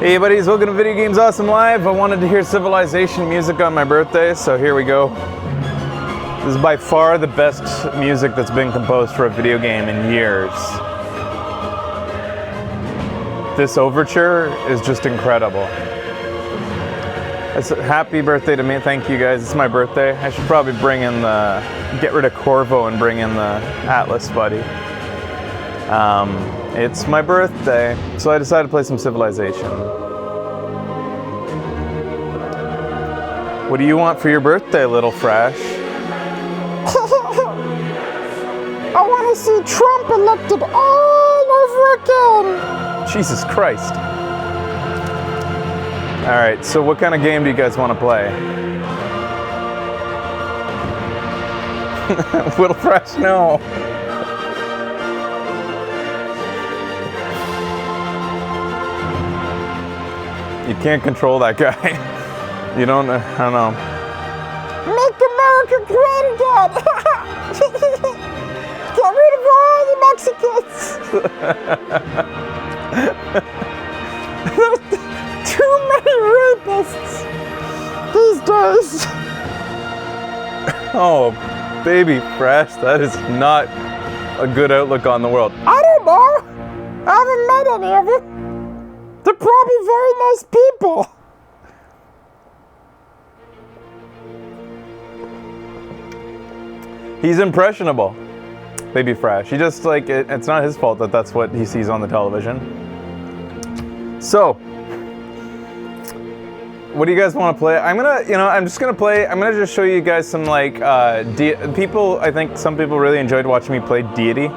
Hey buddies, welcome to Video Games Awesome Live. I wanted to hear Civilization music on my birthday, so here we go. This is by far the best music that's been composed for a video game in years. This overture is just incredible. It's a happy birthday to me, thank you guys, it's my birthday. I should probably bring in get rid of Corvo and bring in the Atlas buddy. It's my birthday, so I decided to play some Civilization. What do you want for your birthday, little Fresh? I want to see Trump elected all over again. Jesus Christ. Alright, so what kind of game do you guys want to play? Little Fresh, no. You can't control that guy. You don't, I don't know. Make America great again! Get rid of all the Mexicans! There's too many rapists these days. Oh, baby Fresh, that is not a good outlook on the world. I don't know. I haven't met any of them. They're probably very nice people. He's impressionable, baby Fresh. He just like, it's not his fault that that's what he sees on the television. So, what do you guys want to play? I'm just gonna show you guys some like, people, I think some people really enjoyed watching me play Deity.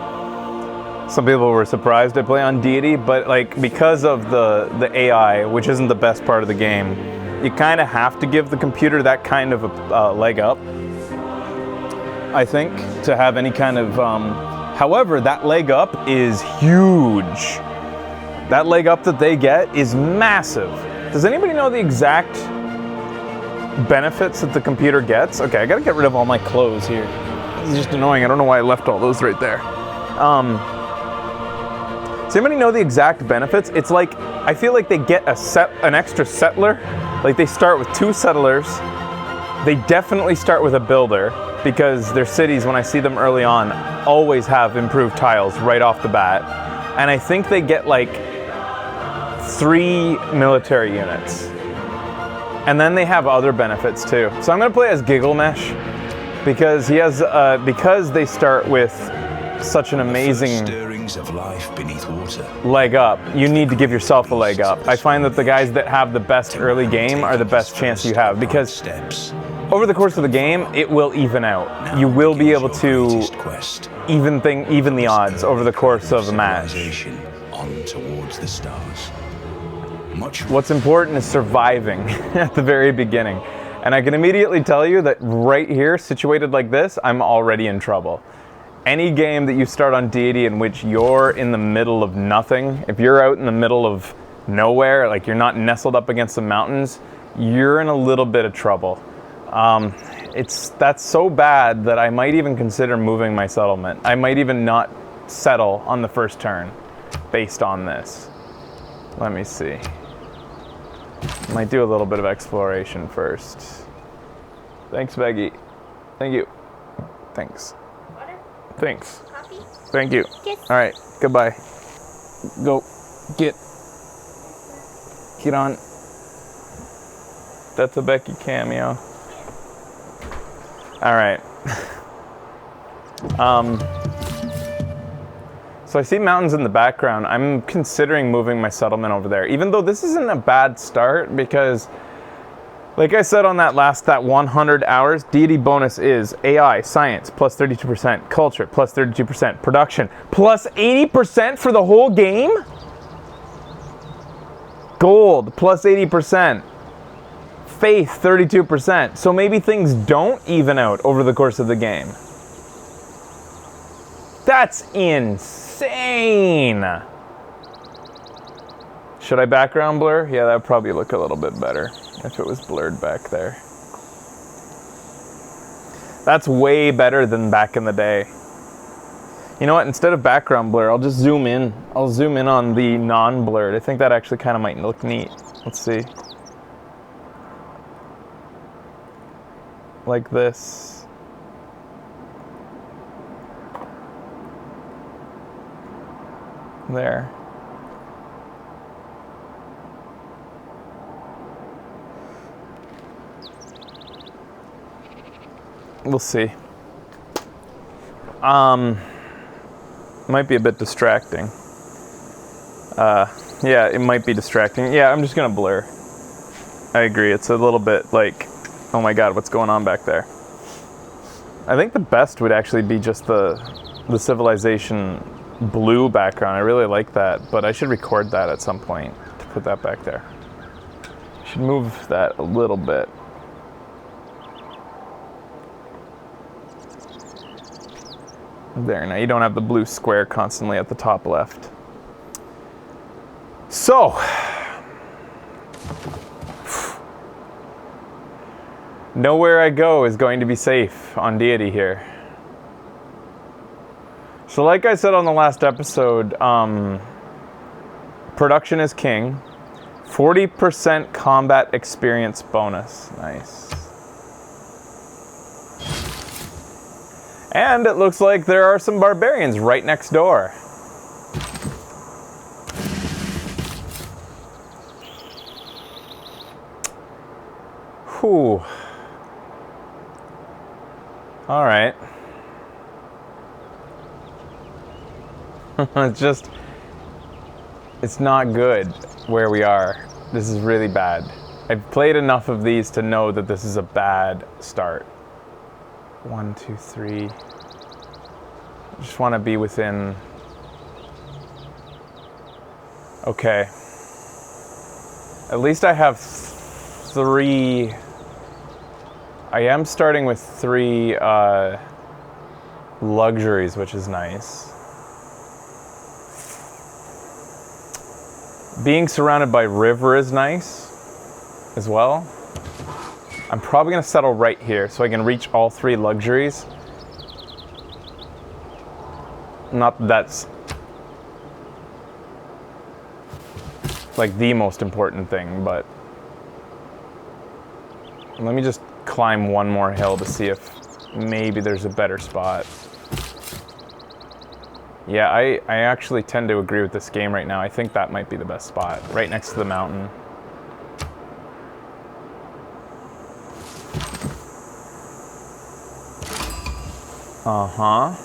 Some people were surprised I play on Deity, but like because of the AI, which isn't the best part of the game, you kind of have to give the computer that kind of a leg up, I think, to have any kind of, however, that leg up is huge. That leg up that they get is massive. Does anybody know the exact benefits that the computer gets? Okay, I gotta get rid of all my clothes here. This is just annoying, I don't know why I left all those right there. Does anybody know the exact benefits? It's like, I feel like they get an extra settler. Like they start with 2 settlers. They definitely start with a builder because their cities, when I see them early on, always have improved tiles right off the bat. And I think they get like 3 military units. And then they have other benefits too. So I'm gonna play as Gigglemesh because he has, because they start with such an amazing of life beneath water. Leg up. You need to give yourself a leg up. I find that the guys that have the best early game are the best chance you have because over the course of the game, it will even out. You will be able to even the odds over the course of a match. On towards the stars. What's important is surviving at the very beginning. And I can immediately tell you that right here, situated like this, I'm already in trouble. Any game that you start on Deity in which you're in the middle of nothing, if you're out in the middle of nowhere, like you're not nestled up against the mountains, you're in a little bit of trouble. That's so bad that I might even consider moving my settlement. I might even not settle on the first turn based on this. Let me see. Might do a little bit of exploration first. Thanks, Beggy. Thank you. Thanks. Thanks. Coffee? Thank you. Kiss. All right. Goodbye. Go. Get on. That's a Becky cameo. All right. So I see mountains in the background. I'm considering moving my settlement over there, even though this isn't a bad start because, like I said on that 100 hours, Deity bonus is AI, science, plus 32%, culture, plus 32%, production, plus 80% for the whole game? Gold, plus 80%. Faith, 32%. So maybe things don't even out over the course of the game. That's insane. Should I background blur? Yeah, that would probably look a little bit better if it was blurred back there. That's way better than back in the day. You know what? Instead of background blur, I'll just zoom in. I'll zoom in on the non-blurred. I think that actually kind of might look neat. Let's see. Like this. There. We'll see. Might be a bit distracting. Yeah, it might be distracting. Yeah, I'm just gonna blur. I agree. It's a little bit like, oh my god, what's going on back there? I think the best would actually be just the Civilization blue background. I really like that, but I should record that at some point to put that back there. Should move that a little bit. There, now you don't have the blue square constantly at the top left. So, nowhere I go is going to be safe on Deity here. So like I said on the last episode, production is king. 40% combat experience bonus. Nice. And it looks like there are some barbarians right next door. Whew. All right. It's not good where we are. This is really bad. I've played enough of these to know that this is a bad start. 1, 2, 3. I just want to be within. Okay. At least I have 3. I am starting with 3 luxuries, which is nice. Being surrounded by river is nice as well. I'm probably going to settle right here so I can reach all 3 luxuries. Not that that's like the most important thing, but let me just climb one more hill to see if maybe there's a better spot. Yeah, I actually tend to agree with this game right now. I think that might be the best spot, right next to the mountain. Uh-huh.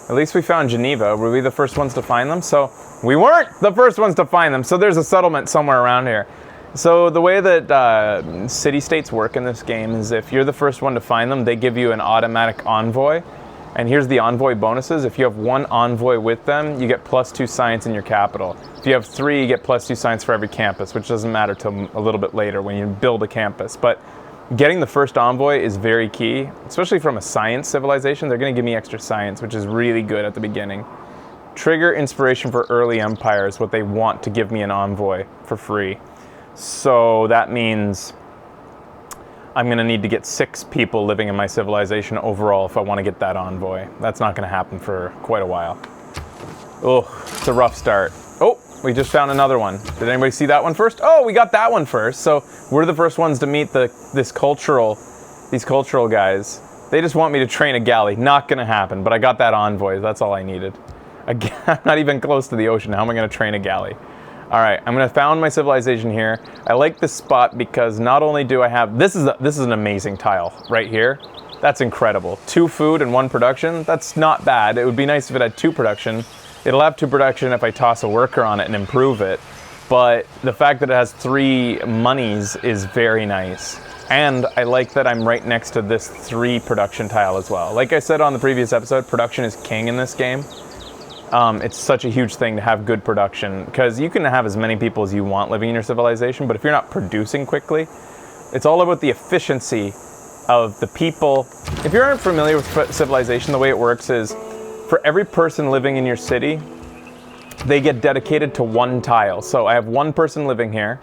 At least we found Geneva. Were we the first ones to find them? So we weren't the first ones to find them. So there's a settlement somewhere around here. So the way that city-states work in this game is if you're the first one to find them, they give you an automatic envoy. And here's the envoy bonuses. If you have 1 envoy with them, you get +2 science in your capital. If you have 3, you get +2 science for every campus, which doesn't matter till a little bit later when you build a campus. But getting the first envoy is very key, especially from a science civilization. They're going to give me extra science, which is really good at the beginning. Trigger inspiration for early empires, what they want to give me an envoy for free. So that means I'm going to need to get 6 people living in my civilization overall if I want to get that envoy. That's not going to happen for quite a while. Oh, it's a rough start. Oh, we just found another one. Did anybody see that one first? Oh, we got that one first. So we're the first ones to meet these cultural guys. They just want me to train a galley. Not going to happen, but I got that envoy. That's all I needed. Again, I'm not even close to the ocean. How am I going to train a galley? All right, I'm going to found my civilization here. I like this spot because not only do I have... This is an amazing tile right here. That's incredible. 2 food and 1 production. That's not bad. It would be nice if it had 2 production. It'll have 2 production if I toss a worker on it and improve it. But the fact that it has 3 monies is very nice. And I like that I'm right next to this 3 production tile as well. Like I said on the previous episode, production is king in this game. It's such a huge thing to have good production because you can have as many people as you want living in your civilization, but if you're not producing quickly, it's all about the efficiency of the people. If you aren't familiar with civilization, the way it works is for every person living in your city, they get dedicated to 1 tile. So I have 1 person living here.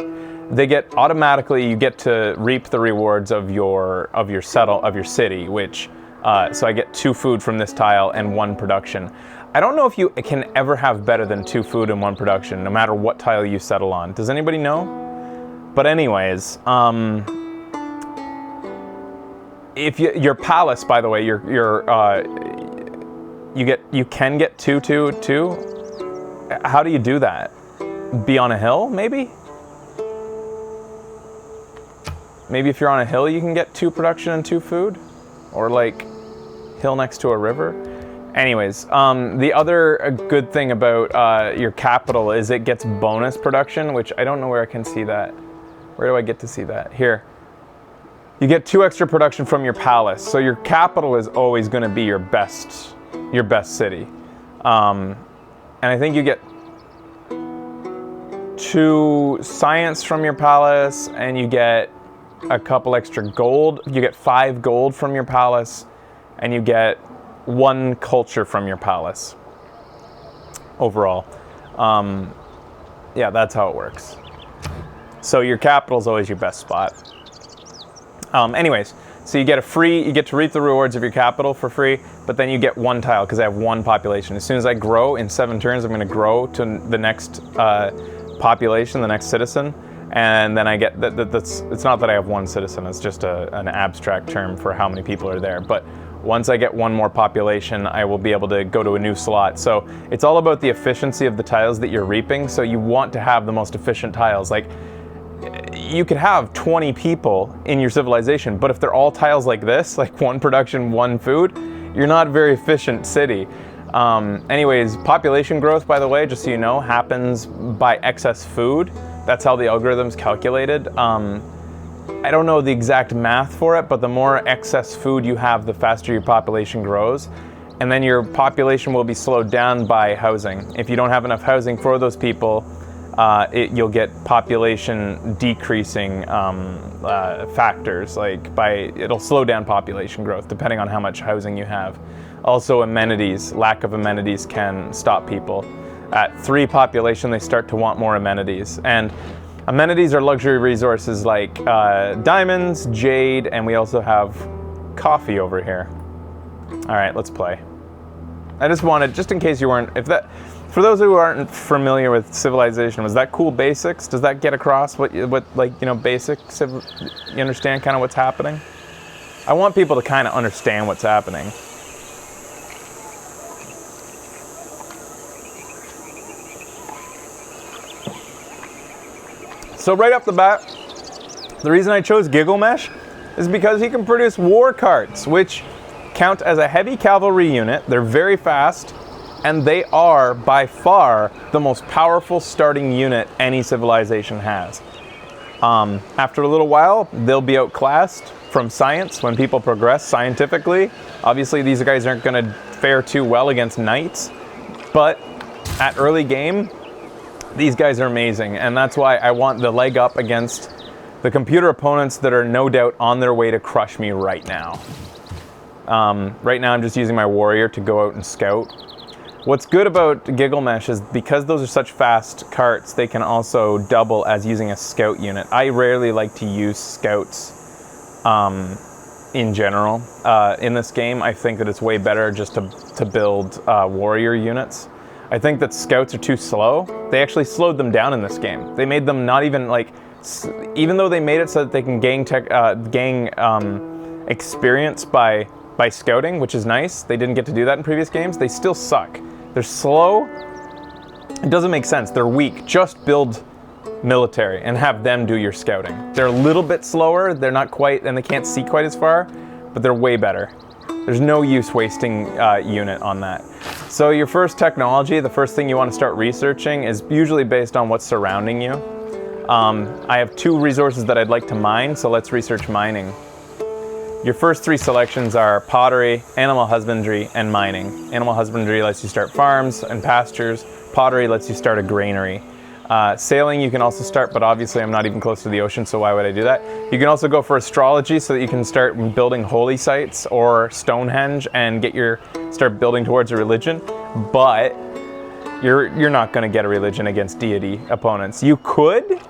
They get automatically, you get to reap the rewards of your city, which So I get 2 food from this tile and 1 production. I don't know if you can ever have better than 2 food and 1 production, no matter what tile you settle on. Does anybody know? But anyways, if your palace, by the way, you can get 2, 2, 2. How do you do that? Be on a hill, maybe? Maybe if you're on a hill, you can get 2 production and 2 food, or like hill next to a river. Anyways, the other good thing about your capital is it gets bonus production, which I don't know where I can see that. Where do I get to see that? Here. You get 2 extra production from your palace, so your capital is always going to be your best city. And I think you get 2 science from your palace, and you get a couple extra gold. You get 5 gold from your palace, and you get 1 culture from your palace overall. Yeah, that's how it works. So your capital is always your best spot. Anyways, so you get to reap the rewards of your capital for free, but then you get 1 tile because I have 1 population. As soon as I grow in 7 turns, I'm going to grow to the next population, the next citizen, and then I get it's not that I have 1 citizen, it's just an abstract term for how many people are there. But once I get 1 more population, I will be able to go to a new slot. So it's all about the efficiency of the tiles that you're reaping. So you want to have the most efficient tiles. Like, you could have 20 people in your civilization, but if they're all tiles like this, like 1 production, 1 food, you're not a very efficient city. Anyways, population growth, by the way, just so you know, happens by excess food. That's how the algorithm's calculated. I don't know the exact math for it, but the more excess food you have, the faster your population grows. And then your population will be slowed down by housing. If you don't have enough housing for those people, you'll get population decreasing factors. It'll slow down population growth depending on how much housing you have. Also, amenities, lack of amenities can stop people. At 3 population, they start to want more amenities. And amenities are luxury resources like diamonds, jade, and we also have coffee over here. All right, let's play. I just wanted, just in case you weren't, for those who aren't familiar with Civilization, was that cool basics? Does that get across what basics? You understand kind of what's happening? I want people to kind of understand what's happening. So right off the bat, the reason I chose Gigglemesh is because he can produce war carts, which count as a heavy cavalry unit. They're very fast, and they are by far the most powerful starting unit any civilization has. After a little while, they'll be outclassed from science when people progress scientifically. Obviously, these guys aren't going to fare too well against knights, but at early game, these guys are amazing, and that's why I want the leg up against the computer opponents that are no doubt on their way to crush me right now. Right now I'm just using my warrior to go out and scout. What's good about Gigglemesh is because those are such fast carts, they can also double as using a scout unit. I rarely like to use scouts in general. In this game, I think that it's way better just to build warrior units. I think that scouts are too slow. They actually slowed them down in this game. They made them not even even though they made it so that they can gain experience by scouting, which is nice. They didn't get to do that in previous games. They still suck. They're slow. It doesn't make sense. They're weak. Just build military and have them do your scouting. They're a little bit slower. They're not quite, and they can't see quite as far, but they're way better. There's no use wasting unit on that. So your first technology, the first thing you want to start researching is usually based on what's surrounding you. I have 2 resources that I'd like to mine, so let's research mining. Your first 3 selections are pottery, animal husbandry, and mining. Animal husbandry lets you start farms and pastures. Pottery lets you start a granary. Sailing you can also start, but obviously I'm not even close to the ocean, so why would I do that? You can also go for astrology so that you can start building holy sites or Stonehenge and start building towards a religion, but you're not going to get a religion against deity opponents. You could,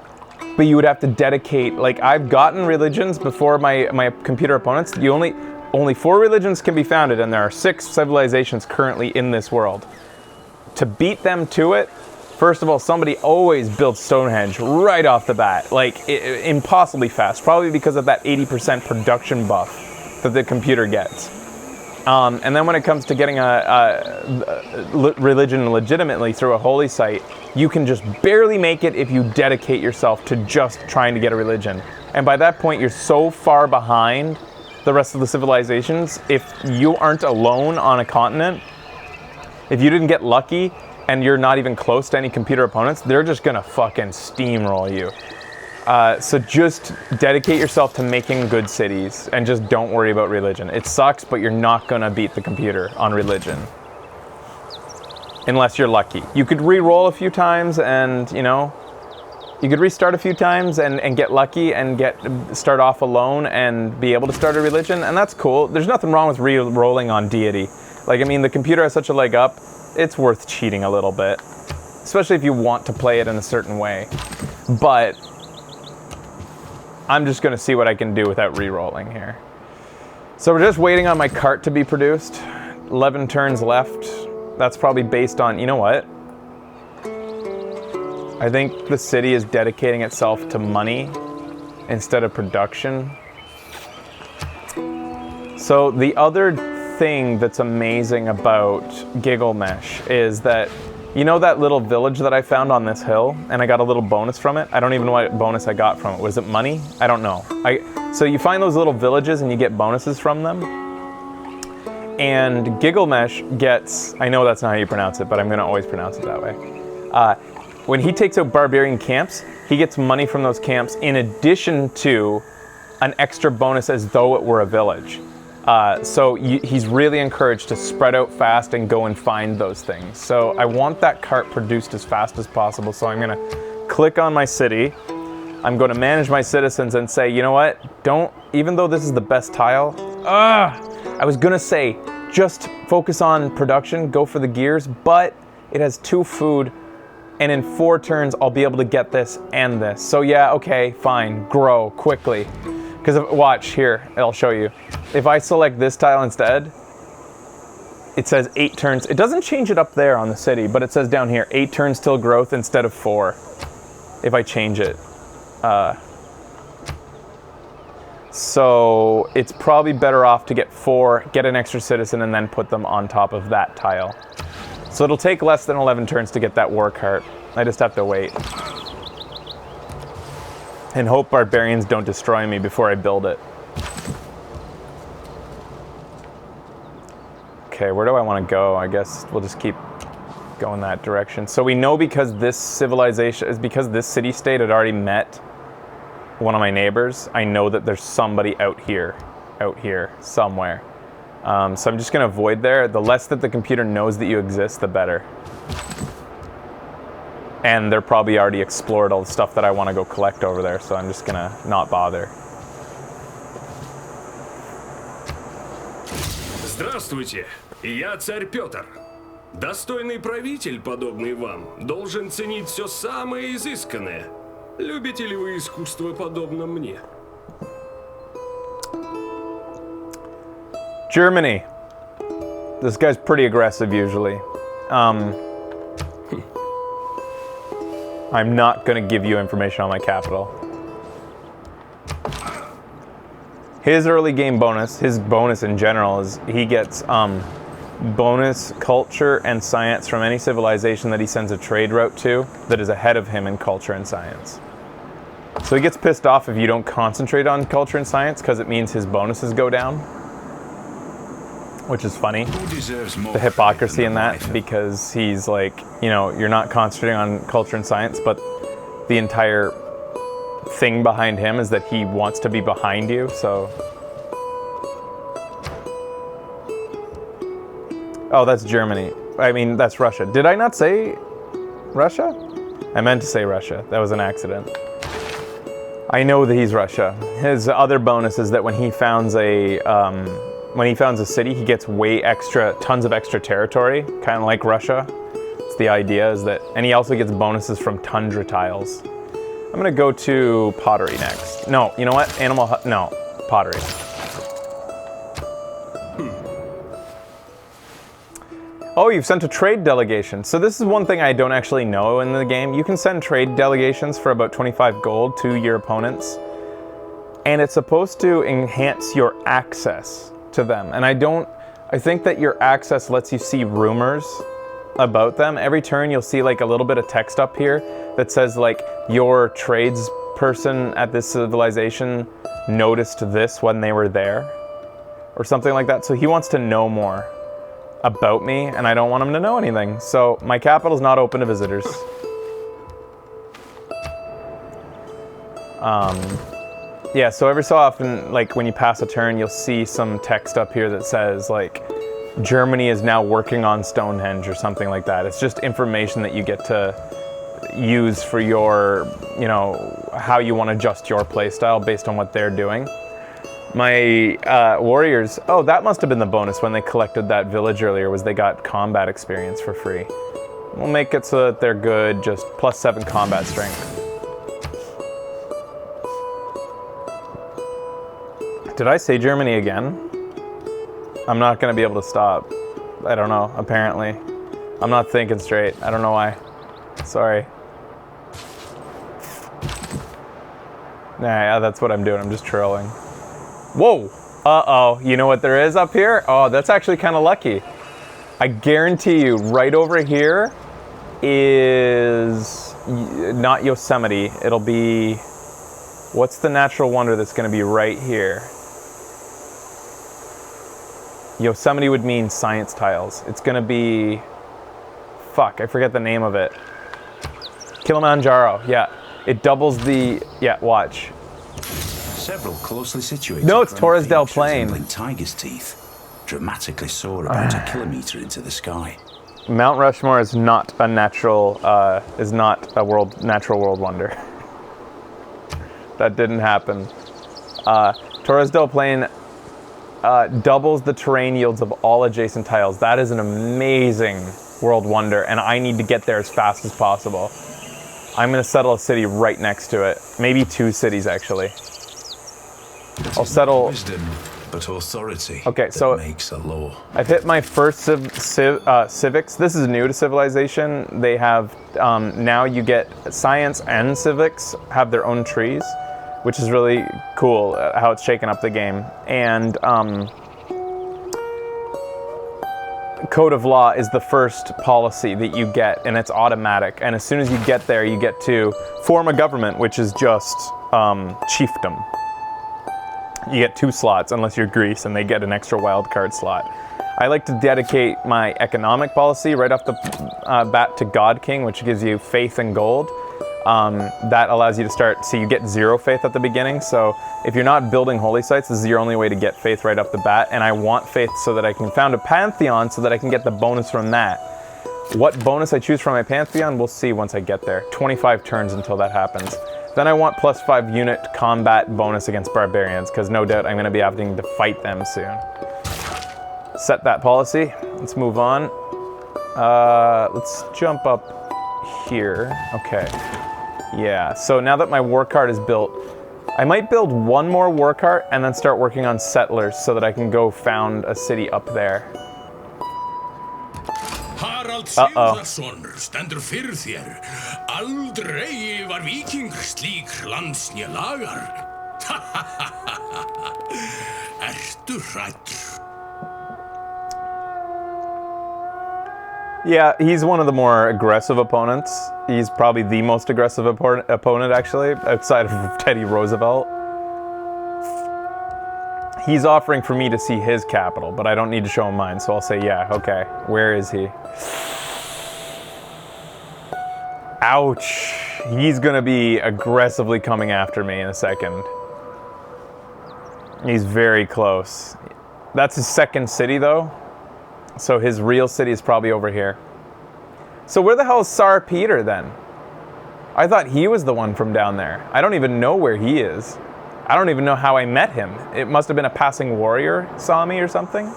but you would have to dedicate, I've gotten religions before my computer opponents. only 4 religions can be founded, and there are 6 civilizations currently in this world. To beat them to it, first of all, somebody always builds Stonehenge right off the bat, like impossibly fast, probably because of that 80% production buff that the computer gets. And then when it comes to getting a religion legitimately through a holy site, you can just barely make it if you dedicate yourself to just trying to get a religion. And by that point, you're so far behind the rest of the civilizations. If you aren't alone on a continent, if you didn't get lucky and you're not even close to any computer opponents, they're just gonna fucking steamroll you. So just dedicate yourself to making good cities and just don't worry about religion. It sucks, but you're not gonna beat the computer on religion. Unless you're lucky. You could re-roll a few times and, you know, you could restart a few times and get lucky and start off alone and be able to start a religion, and that's cool. There's nothing wrong with re-rolling on deity. Like, I mean, the computer has such a leg up, it's worth cheating a little bit. Especially if you want to play it in a certain way. But I'm just gonna see what I can do without re-rolling here. So we're just waiting on my cart to be produced. 11 turns left. That's probably based on, you know what? I think the city is dedicating itself to money instead of production. So the other thing that's amazing about Gigglemesh is that, you know that little village that I found on this hill and I got a little bonus from it? I don't even know what bonus I got from it. Was it money? I don't know. So you find those little villages and you get bonuses from them. And Gigglemesh gets, I know that's not how you pronounce it, but I'm gonna always pronounce it that way. When he takes out barbarian camps, he gets money from those camps in addition to an extra bonus as though it were a village. So he's really encouraged to spread out fast and go and find those things. So I want that cart produced as fast as possible. So I'm gonna click on my city. I'm gonna manage my citizens and say, you know what? Even though this is the best tile, I was gonna say, just focus on production, go for the gears, but it has 2 food, and in 4 turns, I'll be able to get this and this. So yeah, okay, fine, grow quickly. Because watch here, I'll show you. If I select this tile instead, it says 8 turns. It doesn't change it up there on the city, but it says down here, 8 turns till growth instead of 4. If I change it. So it's probably better off to get 4, get an extra citizen, and then put them on top of that tile. So it'll take less than 11 turns to get that war cart. I just have to wait. And hope barbarians don't destroy me before I build it. Okay, where do I want to go? I guess we'll just keep going that direction. So we know because this city-state had already met one of my neighbors, I know that there's somebody out here somewhere. So I'm just gonna avoid there. The less that the computer knows that you exist, the better. And they're probably already explored all the stuff that I want to go collect over there, so I'm just gonna not bother. Здравствуйте, я царь Петр. Достойный правитель, подобный вам, должен ценить все самое изысканное. Любите ли вы искусство, подобно мне? Germany. This guy's pretty aggressive usually. I'm not going to give you information on my capital. His early game bonus, his bonus in general, is he gets bonus culture and science from any civilization that he sends a trade route to that is ahead of him in culture and science. So he gets pissed off if you don't concentrate on culture and science because it means his bonuses go down. Which is funny, the hypocrisy in that, because he's like, you know, you're not concentrating on culture and science, but the entire thing behind him is that he wants to be behind you, so. Oh, that's Germany. I mean, that's Russia. Did I not say Russia? I meant to say Russia. That was an accident. I know that he's Russia. His other bonus is that when he founds a city, he gets tons of extra territory, kind of like Russia. It's the idea is that, and he also gets bonuses from tundra tiles. I'm gonna go to pottery next. No, you know what? No, pottery. Oh, you've sent a trade delegation. So this is one thing I don't actually know in the game. You can send trade delegations for about 25 gold to your opponents. And it's supposed to enhance your access to them. And I think that your access lets you see rumors about them. Every turn you'll see like a little bit of text up here that says like your tradesperson at this civilization noticed this when they were there. Or something like that. So he wants to know more about me, and I don't want him to know anything. So my capital's not open to visitors. Yeah, so every so often, like when you pass a turn, you'll see some text up here that says like, Germany is now working on Stonehenge or something like that. It's just information that you get to use for your, you know, how you want to adjust your playstyle based on what they're doing. My warriors, oh, that must have been the bonus when they collected that village earlier, was they got combat experience for free. We'll make it so that they're good, just +7 combat strength. Did I say Germany again? I'm not gonna be able to stop. I don't know, apparently. I'm not thinking straight, I don't know why. Sorry. Nah, yeah, that's what I'm doing, I'm just trolling. Whoa! Uh-oh, you know what there is up here? Oh, that's actually kind of lucky. I guarantee you, right over here is not Yosemite. It'll be, what's the natural wonder that's going to be right here? Yosemite would mean science tiles. It's going to be, fuck, I forget the name of it. Kilimanjaro, yeah. It doubles the, yeah, watch. Several closely situated. No, it's Torres del Plain. Tiger's teeth dramatically soar about a kilometer into the sky. Mount Rushmore is not a natural, natural world wonder. That didn't happen. Torres del Plain doubles the terrain yields of all adjacent tiles. That is an amazing world wonder, and I need to get there as fast as possible. I'm gonna settle a city right next to it. Maybe 2 cities, actually. I'll settle. Wisdom, but authority. Okay, so makes a law. I've hit my first civics. This is new to Civilization. They have now you get science and civics have their own trees, which is really cool how it's shaken up the game. And Code of Law is the first policy that you get, and it's automatic. And as soon as you get there, you get to form a government, which is just chiefdom. You get 2 slots unless you're Greece, and they get an extra wildcard slot. I like to dedicate my economic policy right off the bat to God King, which gives you faith and gold. That allows you to start, so you get 0 faith at the beginning. So if you're not building holy sites, this is your only way to get faith right off the bat. And I want faith so that I can found a pantheon so that I can get the bonus from that. What bonus I choose from my pantheon, we'll see once I get there. 25 turns until that happens. Then I want +5 unit combat bonus against barbarians, because no doubt I'm going to be having to fight them soon. Set that policy. Let's move on. Let's jump up here. Okay. Yeah, so now that my war card is built, I might build 1 more war cart and then start working on settlers so that I can go found a city up there. Harald Sigurðarson stendur fyrir þér. Aldrei var víking slík landsnja lagar. Ertu hræddur? Yeah, he's one of the more aggressive opponents. He's probably the most aggressive opponent, actually, outside of Teddy Roosevelt. He's offering for me to see his capital, but I don't need to show him mine, so I'll say, yeah, okay. Where is he? Ouch. He's gonna be aggressively coming after me in a second. He's very close. That's his second city, though. So his real city is probably over here. So where the hell is Tsar Peter, then? I thought he was the one from down there. I don't even know where he is. I don't even know how I met him. It must have been a passing warrior saw me or something.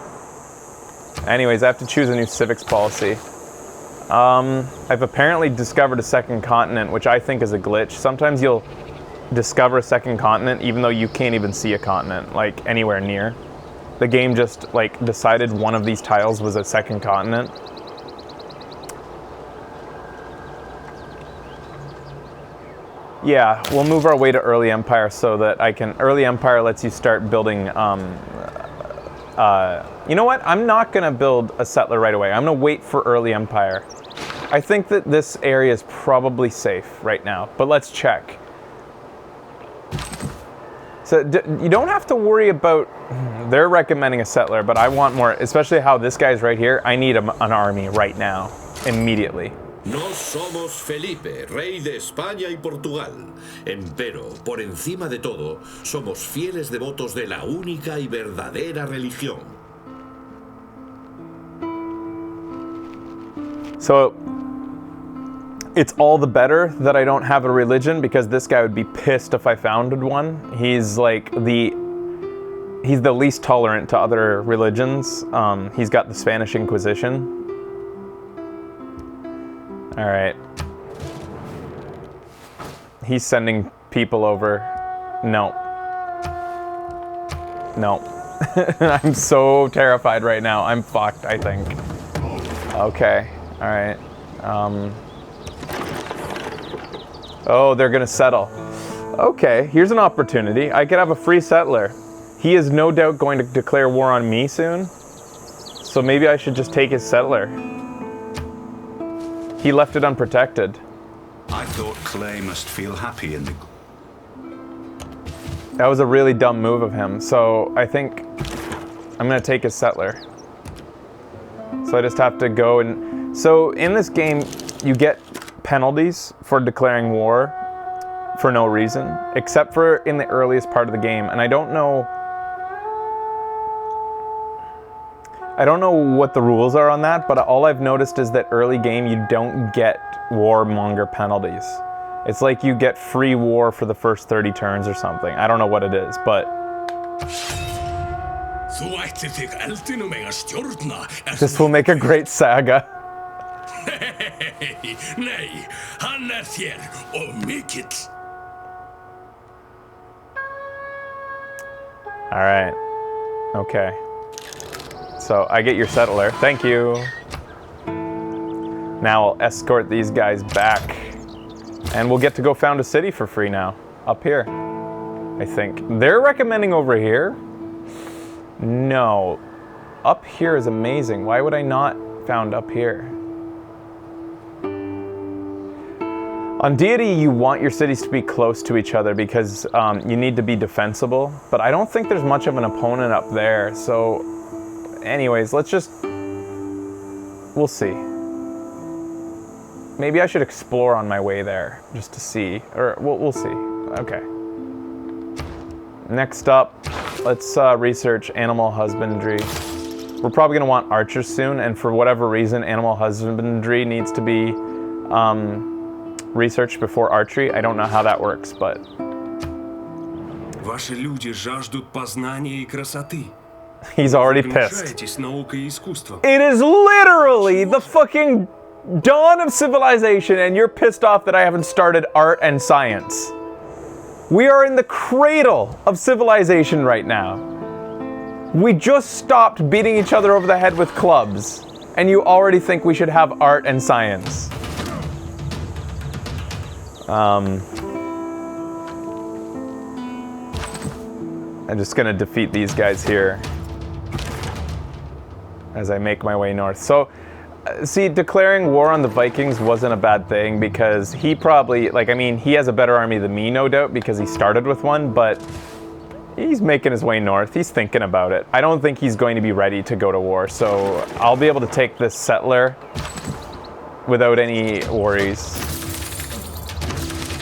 Anyways, I have to choose a new civics policy. I've apparently discovered a second continent, which I think is a glitch. Sometimes you'll discover a second continent even though you can't even see a continent, like anywhere near. The game just like decided one of these tiles was a second continent. Yeah, we'll move our way to Early Empire so that I can... Early Empire lets you start building... you know what? I'm not going to build a settler right away. I'm going to wait for Early Empire. I think that this area is probably safe right now, but let's check. So you don't have to worry about... They're recommending a settler, but I want more, especially how this guy's right here. I need an army right now, immediately. No somos Felipe, rey de España y Portugal. Empero, por encima de todo, somos fieles devotos de la única y verdadera religión. So, it's all the better that I don't have a religion, because this guy would be pissed if I founded one. He's like he's the least tolerant to other religions. He's got the Spanish Inquisition. All right. He's sending people over. No. No. I'm so terrified right now. I'm fucked, I think. Okay. All right. Oh, they're gonna settle. Okay, here's an opportunity. I could have a free settler. He is no doubt going to declare war on me soon. So maybe I should just take his settler. He left it unprotected. I thought Clay must feel happy in the... That was a really dumb move of him. So I think I'm gonna take his settler. So I just have to go and... So in this game, you get penalties for declaring war for no reason, except for in the earliest part of the game. And I don't know what the rules are on that, but all I've noticed is that early game you don't get warmonger penalties. It's like you get free war for the first 30 turns or something. I don't know what it is, but... This will make a great saga. Nei, hann þér og mikill. All right. Okay. So I get your settler. Thank you. Now I'll escort these guys back. And we'll get to go found a city for free now. Up here, I think. They're recommending over here? No. Up here is amazing. Why would I not found up here? On Deity, you want your cities to be close to each other because you need to be defensible, but I don't think there's much of an opponent up there, so anyways, let's just... We'll see. Maybe I should explore on my way there, just to see, or we'll see. Okay. Next up, let's research animal husbandry. We're probably gonna want archers soon, and for whatever reason, animal husbandry needs to be researched before archery. I don't know how that works, but... Ваши люди жаждут познания и красоты. He's already pissed. Увлекаетесь наукой и искусством. It is literally the fucking dawn of civilization, and you're pissed off that I haven't started art and science. We are in the cradle of civilization right now. We just stopped beating each other over the head with clubs, and you already think we should have art and science. I'm just gonna defeat these guys here as I make my way north. So, see, declaring war on the Vikings wasn't a bad thing because he probably, like, I mean, he has a better army than me, no doubt, because he started with one, but he's making his way north. He's thinking about it. I don't think he's going to be ready to go to war, so I'll be able to take this settler without any worries.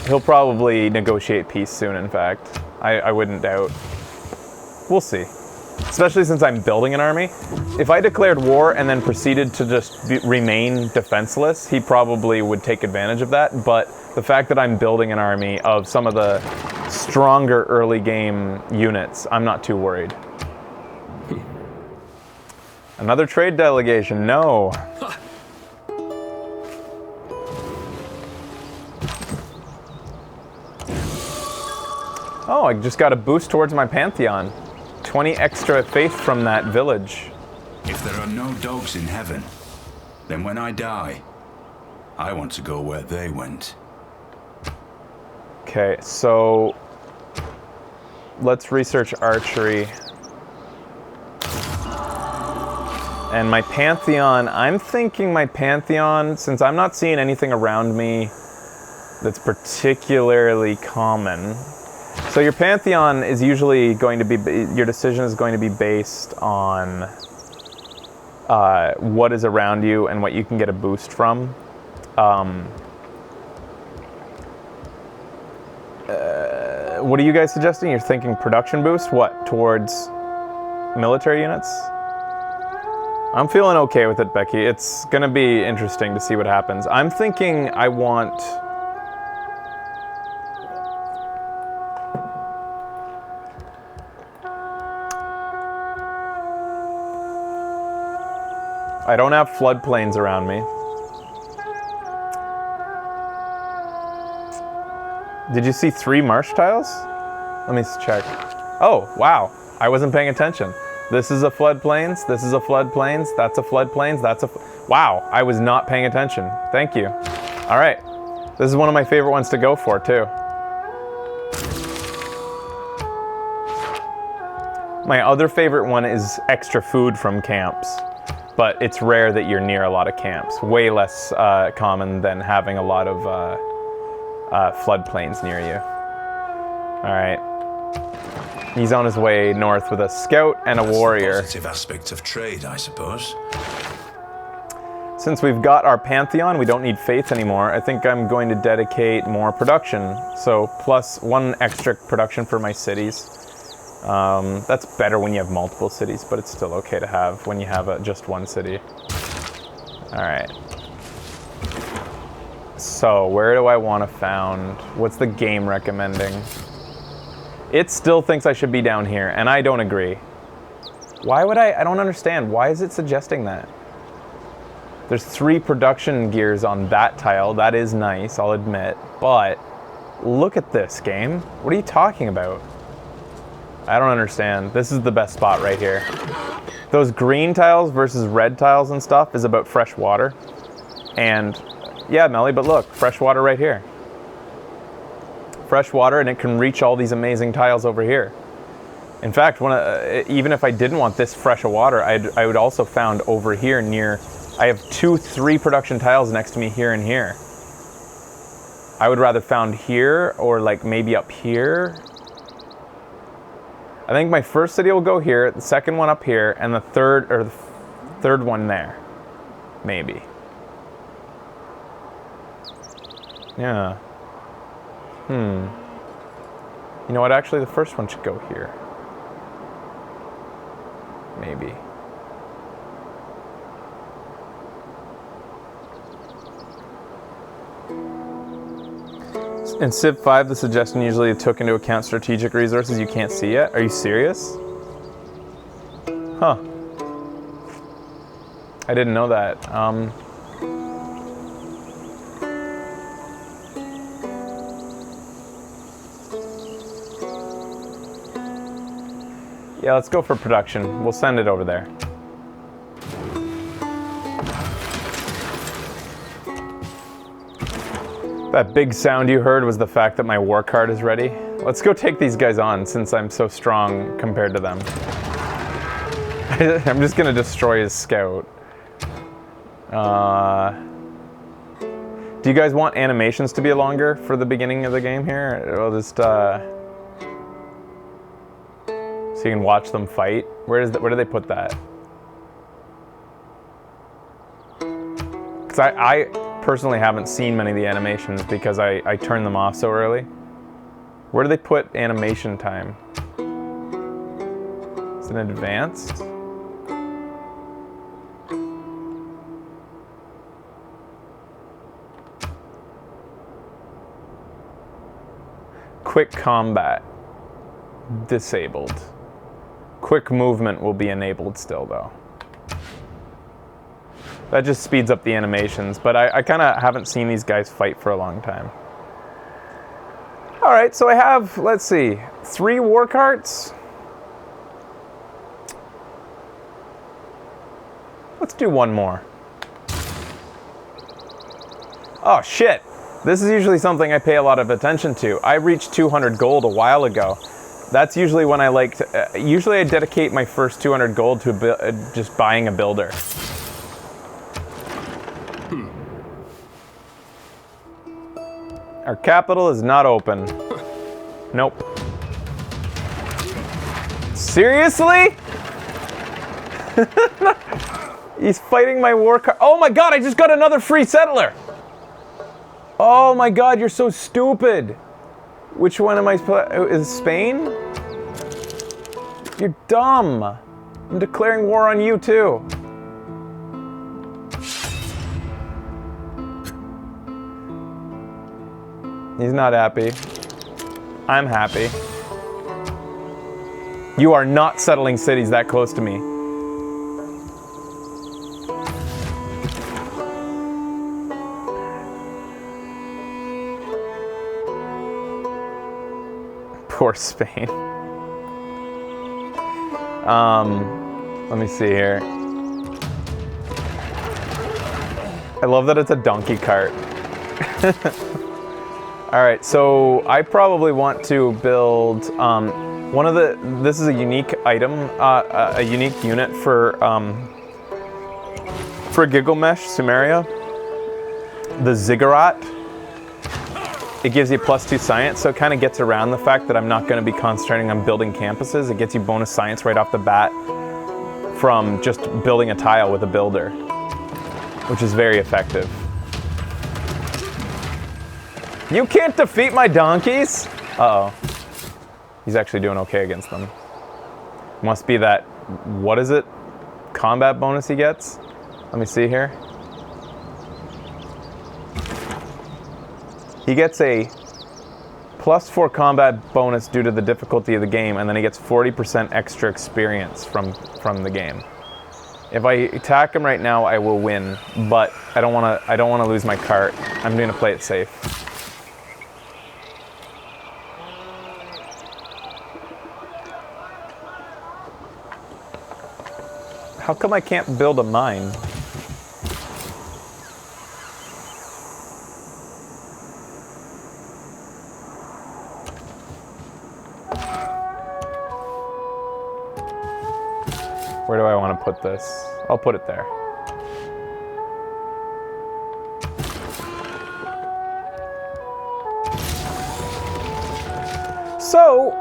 He'll probably negotiate peace soon, in fact. I wouldn't doubt. We'll see. Especially since I'm building an army. If I declared war and then proceeded to just remain defenseless, he probably would take advantage of that. But the fact that I'm building an army of some of the stronger early game units, I'm not too worried. Another trade delegation, no. Oh, I just got a boost towards my Pantheon. 20 extra faith from that village. If there are no dogs in heaven, then when I die, I want to go where they went. Okay, so let's research archery. And my Pantheon, I'm thinking my Pantheon, since I'm not seeing anything around me that's particularly common. So your Pantheon is usually going to be, your decision is going to be based on what is around you and what you can get a boost from. What are you guys suggesting? You're thinking production boost? What, towards military units? I'm feeling okay with it, Becky. It's gonna be interesting to see what happens. I'm thinking I want... I don't have floodplains around me. Did you see 3 marsh tiles? Let me check. Oh, wow. I wasn't paying attention. This is a floodplains, this is a floodplains, that's a floodplains, that's a... Wow, I was not paying attention. Thank you. All right. This is one of my favorite ones to go for, too. My other favorite one is extra food from camps. But it's rare that you're near a lot of camps. Way less common than having a lot of floodplains near you. All right. He's on his way north with a scout and a warrior. Positive aspect of trade, I suppose. Since we've got our Pantheon, we don't need faith anymore. I think I'm going to dedicate more production. So plus 1 extra production for my cities. That's better when you have multiple cities, but it's still okay to have when you have just 1 city. All right. So where do I want to found? What's the game recommending? It still thinks I should be down here, and I don't agree. Why would I don't understand. Why is it suggesting that? There's 3 production gears on that tile. That is nice, I'll admit. But look at this, game. What are you talking about? I don't understand. This is the best spot right here. Those green tiles versus red tiles and stuff is about fresh water. And yeah, Melly, but look, fresh water right here. Fresh water, and it can reach all these amazing tiles over here. In fact, even if I didn't want this fresh of water, I would also found over here near, I have 3 production tiles next to me here and here. I would rather found here or like maybe up here. I think my first city will go here, the second one up here, and the third one there. Maybe. Yeah. You know what, actually the first one should go here. Maybe. In Civ 5, the suggestion usually took into account strategic resources you can't see yet. Are you serious? Huh. I didn't know that. Yeah, let's go for production. We'll send it over there. That big sound you heard was the fact that my war card is ready. Let's go take these guys on since I'm so strong compared to them. I'm just gonna destroy his scout. Do you guys want animations to be longer for the beginning of the game here? I'll just, so you can watch them fight. Where do they put that? Because I personally haven't seen many of the animations because I turn them off so early. Where do they put animation time? Is it advanced? Quick combat. Disabled. Quick movement will be enabled still though. That just speeds up the animations, but I kind of haven't seen these guys fight for a long time. All right, so I have, let's see, 3 war carts. Let's do 1 more. Oh shit, This is usually something I pay a lot of attention to. I reached 200 gold a while ago. That's usually when I like to, usually I dedicate my first 200 gold to just buying a builder. Our capital is not open. Nope. Seriously? He's fighting my war card. Oh my god, I just got another free settler! Oh my god, you're so stupid! Which one am I is Spain? You're dumb. I'm declaring war on you too. He's not happy. I'm happy. You are not settling cities that close to me. Poor Spain. Let me see here. I love that it's a donkey cart. All right, so I probably want to build this is a unique item, a unique unit for Gigglemesh, Sumeria. The Ziggurat. It gives you +2 science, so it kind of gets around the fact that I'm not going to be concentrating on building campuses. It gets you bonus science right off the bat from just building a tile with a builder, which is very effective. You can't defeat my donkeys? Uh-oh. He's actually doing okay against them. Must be that, what is it? Combat bonus he gets? Let me see here. He gets a +4 combat bonus due to the difficulty of the game, and then he gets 40% extra experience from the game. If I attack him right now, I will win, but I don't want to lose my cart. I'm going to play it safe. How come I can't build a mine? Where do I want to put this? I'll put it there. So,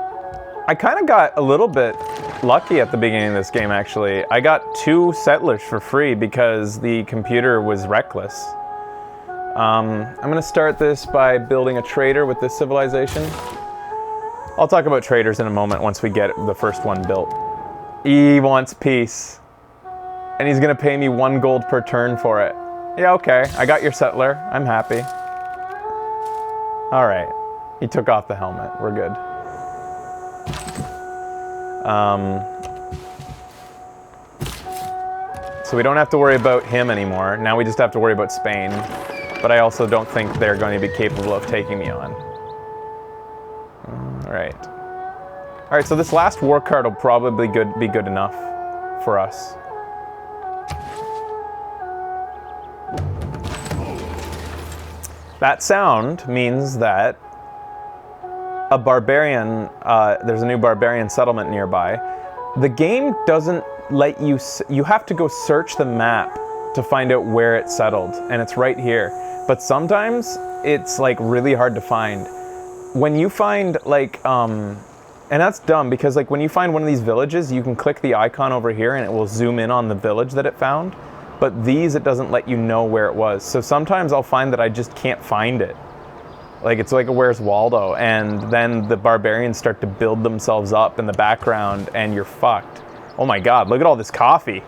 I kind of got a little bit lucky at the beginning of this game, actually. I got 2 settlers for free because the computer was reckless. I'm going to start this by building a trader with this civilization. I'll talk about traders in a moment once we get the first one built. He wants peace. And he's gonna pay me 1 gold per turn for it. Yeah, okay. I got your settler. I'm happy. Alright. He took off the helmet. We're good. So we don't have to worry about him anymore. Now we just have to worry about Spain. But I also don't think they're going to be capable of taking me on. Alright. Alright, so this last war card will probably be good enough for us. That sound means that a barbarian, there's a new barbarian settlement nearby. The game doesn't let you, you have to go search the map to find out where it settled, and it's right here. But sometimes it's like really hard to find. When you find like, and that's dumb because like when you find one of these villages, you can click the icon over here and it will zoom in on the village that it found. But these, it doesn't let you know where it was. So sometimes I'll find that I just can't find it. Like it's like a Where's Waldo, and then the barbarians start to build themselves up in the background and you're fucked. Oh my god, look at all this coffee.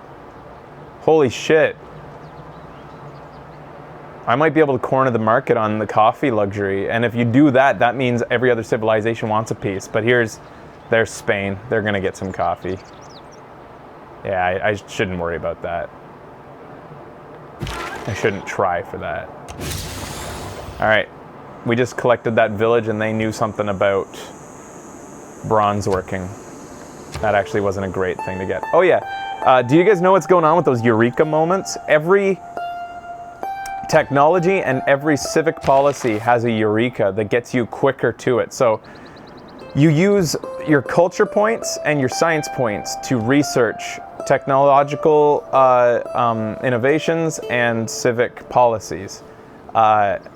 Holy shit. I might be able to corner the market on the coffee luxury, and if you do that, that means every other civilization wants a piece. But there's Spain. They're gonna get some coffee. Yeah, I shouldn't worry about that. I shouldn't try for that. All right, we just collected that village and they knew something about bronze working. That actually wasn't a great thing to get. Oh yeah, do you guys know what's going on with those eureka moments? Every technology and every civic policy has a eureka that gets you quicker to it. So you use your culture points and your science points to research technological innovations and civic policies,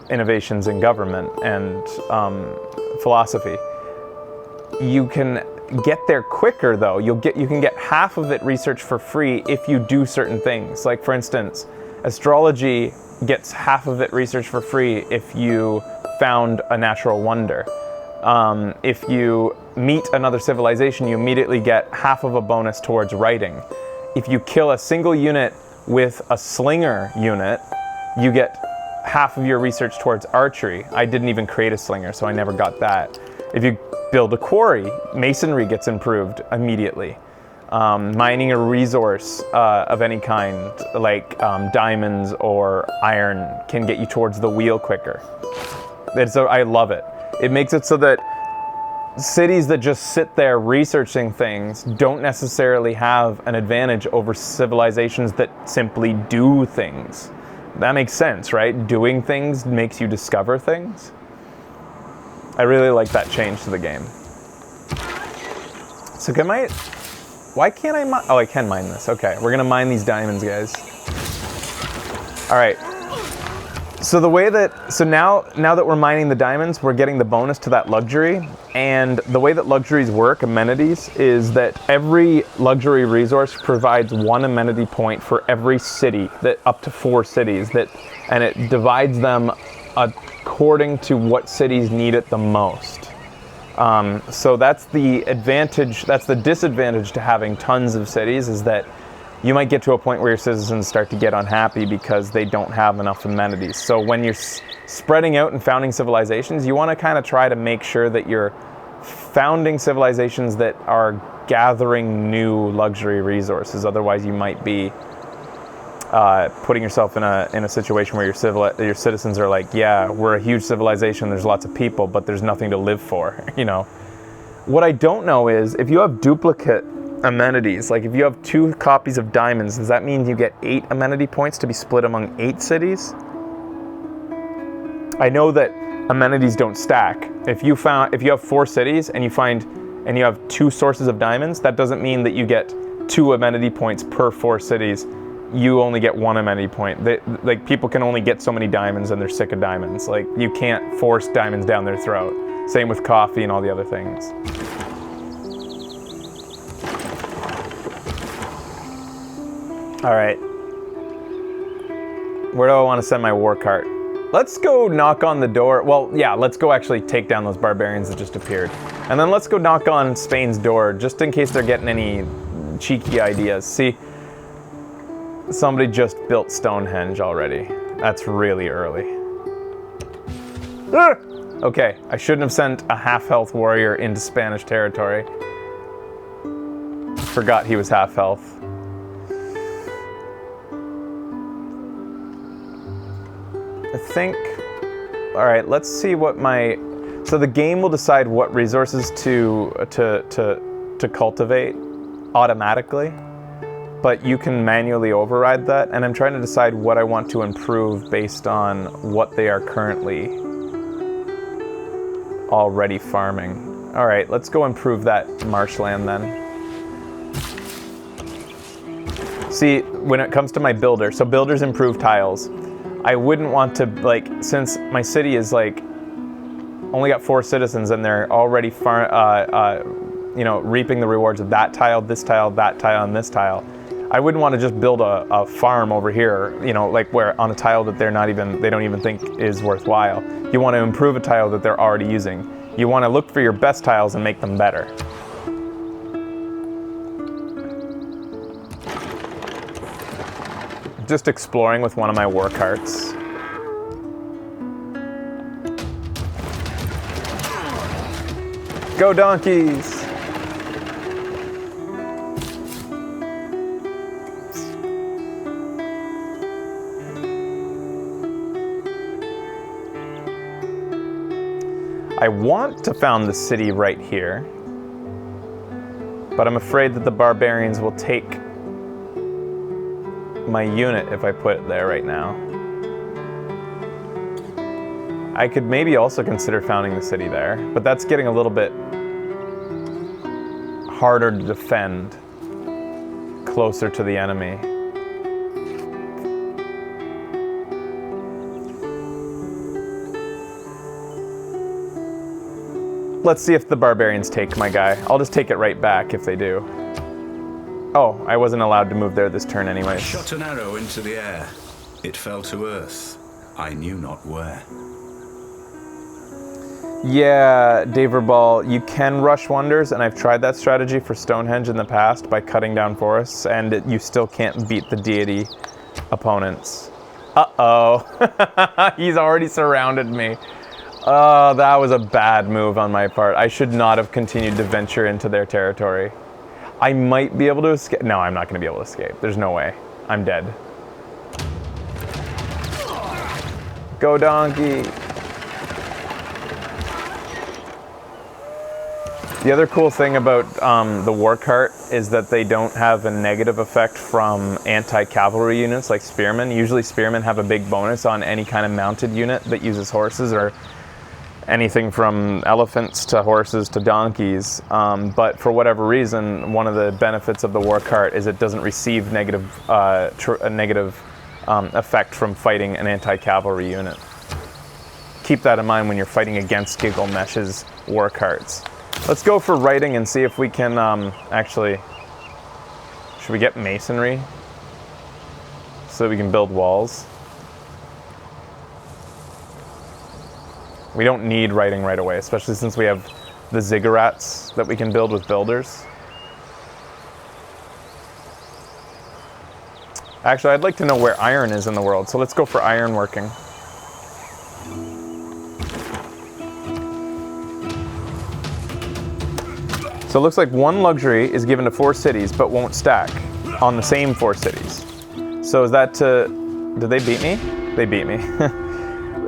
innovations in government and philosophy. You can get there quicker though. You can get half of it researched for free if you do certain things. Like for instance, astrology gets half of it researched for free if you found a natural wonder. If you meet another civilization, you immediately get half of a bonus towards writing. If you kill a single unit with a slinger unit, you get half of your research towards archery. I didn't even create a slinger, so I never got that. If you build a quarry, masonry gets improved immediately. Mining a resource of any kind, like diamonds or iron, can get you towards the wheel quicker. I love it. It makes it so that cities that just sit there researching things don't necessarily have an advantage over civilizations that simply do things. That makes sense, right? Doing things makes you discover things. I really like that change to the game. So why can't I mine? Oh, I can mine this. Okay, we're gonna mine these diamonds, guys. All right. So now that we're mining the diamonds, we're getting the bonus to that luxury. And the way that luxuries work, amenities, is that every luxury resource provides one amenity point for every city, that up to 4 cities, and it divides them according to what cities need it the most. So that's the advantage. That's the disadvantage to having tons of cities, is that you might get to a point where your citizens start to get unhappy because they don't have enough amenities. So when you're spreading out and founding civilizations, you want to kind of try to make sure that you're founding civilizations that are gathering new luxury resources. Otherwise, you might be putting yourself in a situation where your citizens are like, yeah, we're a huge civilization, there's lots of people, but there's nothing to live for, you know. What I don't know is, if you have duplicate amenities, like if you have 2 copies of diamonds, does that mean you get 8 amenity points to be split among 8 cities? I know that amenities don't stack. If you have 4 cities and you have 2 sources of diamonds, that doesn't mean that you get 2 amenity points per 4 cities. You only get 1 amenity point. Like, people can only get so many diamonds and they're sick of diamonds. Like, you can't force diamonds down their throat. Same with coffee and all the other things. All right. Where do I want to send my war cart? Let's go knock on the door. Well, yeah, let's go actually take down those barbarians that just appeared. And then let's go knock on Spain's door, just in case they're getting any cheeky ideas. See, somebody just built Stonehenge already. That's really early. Ah! Okay, I shouldn't have sent a half-health warrior into Spanish territory. Forgot he was half-health. I think, all right, let's see what so the game will decide what resources to cultivate automatically, but you can manually override that, and I'm trying to decide what I want to improve based on what they are currently already farming. All right, let's go improve that marshland then. See, when it comes to my builder, so builders improve tiles. I wouldn't want to, like, since my city is like only got 4 citizens and they're already reaping the rewards of that tile, this tile, that tile, and this tile. I wouldn't want to just build a farm over here, you know, like where on a tile that they don't even think is worthwhile. You want to improve a tile that they're already using. You want to look for your best tiles and make them better. Just exploring with one of my war carts. Go donkeys! I want to found the city right here, but I'm afraid that the barbarians will take my unit if I put it there right now. I could maybe also consider founding the city there, but that's getting a little bit harder to defend closer to the enemy. Let's see if the barbarians take my guy. I'll just take it right back if they do. Oh, I wasn't allowed to move there this turn I anyways. shot an arrow into the air. It fell to earth. I knew not where. Yeah, Daverball, you can rush wonders, and I've tried that strategy for Stonehenge in the past by cutting down forests, and you still can't beat the deity opponents. Uh-oh. He's already surrounded me. Oh, that was a bad move on my part. I should not have continued to venture into their territory. I might be able to escape. No, I'm not going to be able to escape. There's no way. I'm dead. Go, donkey. The other cool thing about the war cart is that they don't have a negative effect from anti-cavalry units like spearmen. Usually spearmen have a big bonus on any kind of mounted unit that uses horses, or anything from elephants to horses to donkeys. But for whatever reason, one of the benefits of the war cart is it doesn't receive negative effect from fighting an anti-cavalry unit. Keep that in mind when you're fighting against Gigglemesh's war carts. Let's go for writing and see if we can actually... Should we get masonry so that we can build walls? We don't need writing right away, especially since we have the ziggurats that we can build with builders. Actually, I'd like to know where iron is in the world, so let's go for iron working. So it looks like one luxury is given to 4 cities, but won't stack on the same 4 cities. So is that to... Did they beat me? They beat me.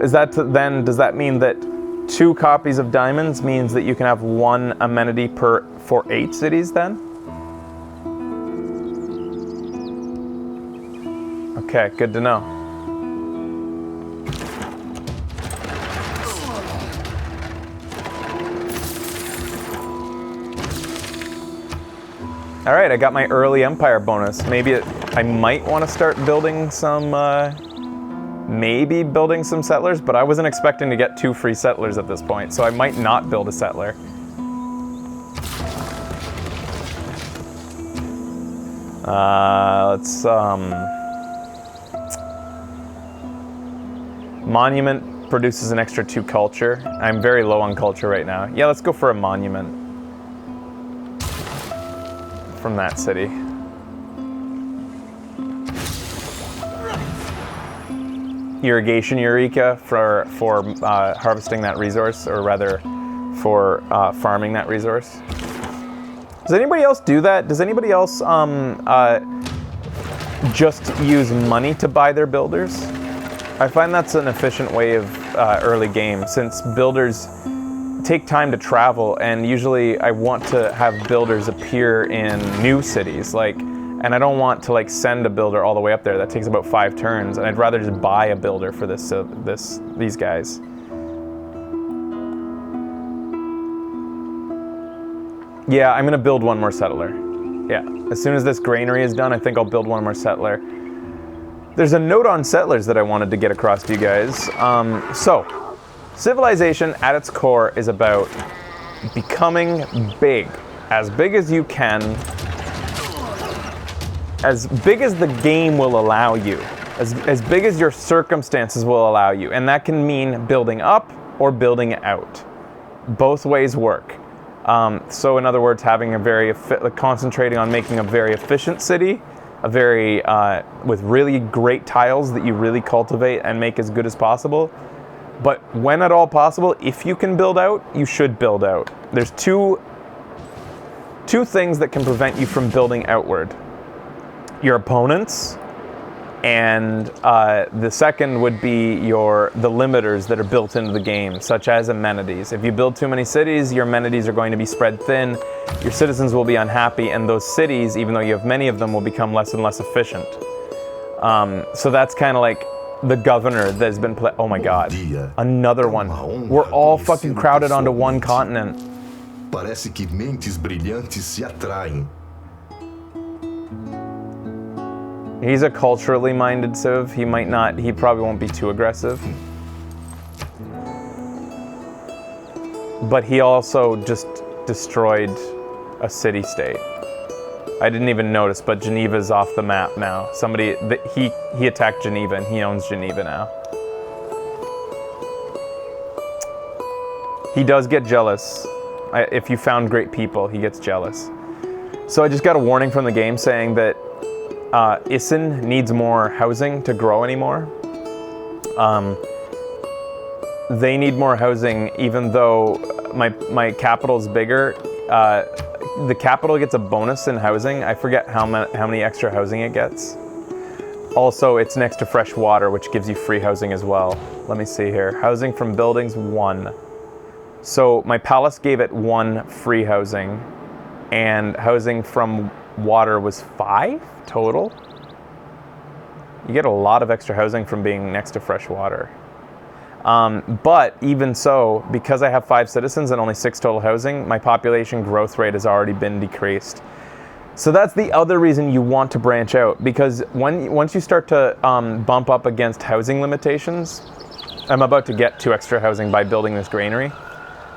Is that to, then, does that mean that 2 copies of diamonds means that you can have 1 amenity for 8 cities then? Okay, good to know. All right, I got my early empire bonus. Maybe I might want to start building some, maybe building some settlers, but I wasn't expecting to get 2 free settlers at this point, so I might not build a settler. Let's, monument produces an extra 2 culture. I'm very low on culture right now. Yeah, let's go for a monument from that city. Irrigation Eureka for harvesting that resource, or rather for farming that resource. Does anybody else do that? Does anybody else just use money to buy their builders? I find that's an efficient way of early game, since builders take time to travel, and usually I want to have builders appear in new cities, and I don't want to send a builder all the way up there. That takes about 5 turns, and I'd rather just buy a builder for these guys. Yeah, I'm gonna build 1 more settler. Yeah, as soon as this granary is done, I think I'll build 1 more settler. There's a note on settlers that I wanted to get across to you guys. So, civilization at its core is about becoming big as you can, as big as the game will allow you, as big as your circumstances will allow you. And that can mean building up or building out. Both ways work. So in other words, having concentrating on making a very efficient city, with really great tiles that you really cultivate and make as good as possible. But when at all possible, if you can build out, you should build out. There's two things that can prevent you from building outward. Your opponents, and the second would be the limiters that are built into the game, such as amenities. If you build too many cities, your amenities are going to be spread thin, your citizens will be unhappy, and those cities, even though you have many of them, will become less and less efficient. So that's kind of the governor that's been oh my god. Another one. We're all fucking crowded onto one continent. Parece que mentes brilhantes se atraem. He's a culturally minded civ. He probably won't be too aggressive. But he also just destroyed a city-state. I didn't even notice, but Geneva's off the map now. He attacked Geneva and he owns Geneva now. He does get jealous. If you found great people, he gets jealous. So I just got a warning from the game saying that Isin needs more housing to grow anymore. They need more housing, even though my capital's bigger. The capital gets a bonus in housing. I forget how many extra housing it gets. Also, it's next to fresh water, which gives you free housing as well. Let me see here. Housing from buildings, 1. So my palace gave it 1 free housing, and housing from water was 5 total. You get a lot of extra housing from being next to fresh water. But even so, because I have 5 citizens and only 6 total housing, my population growth rate has already been decreased. So that's the other reason you want to branch out, because once you start to bump up against housing limitations, I'm about to get 2 extra housing by building this granary.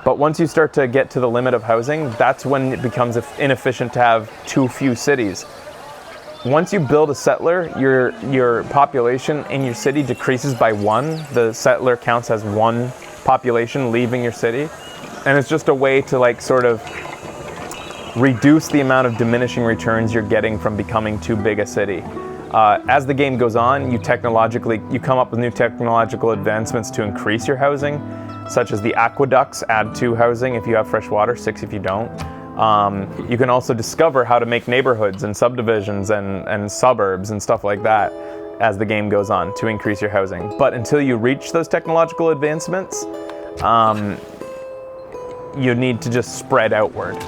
But once you start to get to the limit of housing, that's when it becomes inefficient to have too few cities. Once you build a settler, your population in your city decreases by 1. The settler counts as 1 population leaving your city. And it's just a way to like sort of reduce the amount of diminishing returns you're getting from becoming too big a city. As the game goes on, you come up with new technological advancements to increase your housing, such as the aqueducts add 2 housing if you have fresh water, 6 if you don't. You can also discover how to make neighborhoods and subdivisions and suburbs and stuff like that as the game goes on to increase your housing. But until you reach those technological advancements, you need to just spread outward.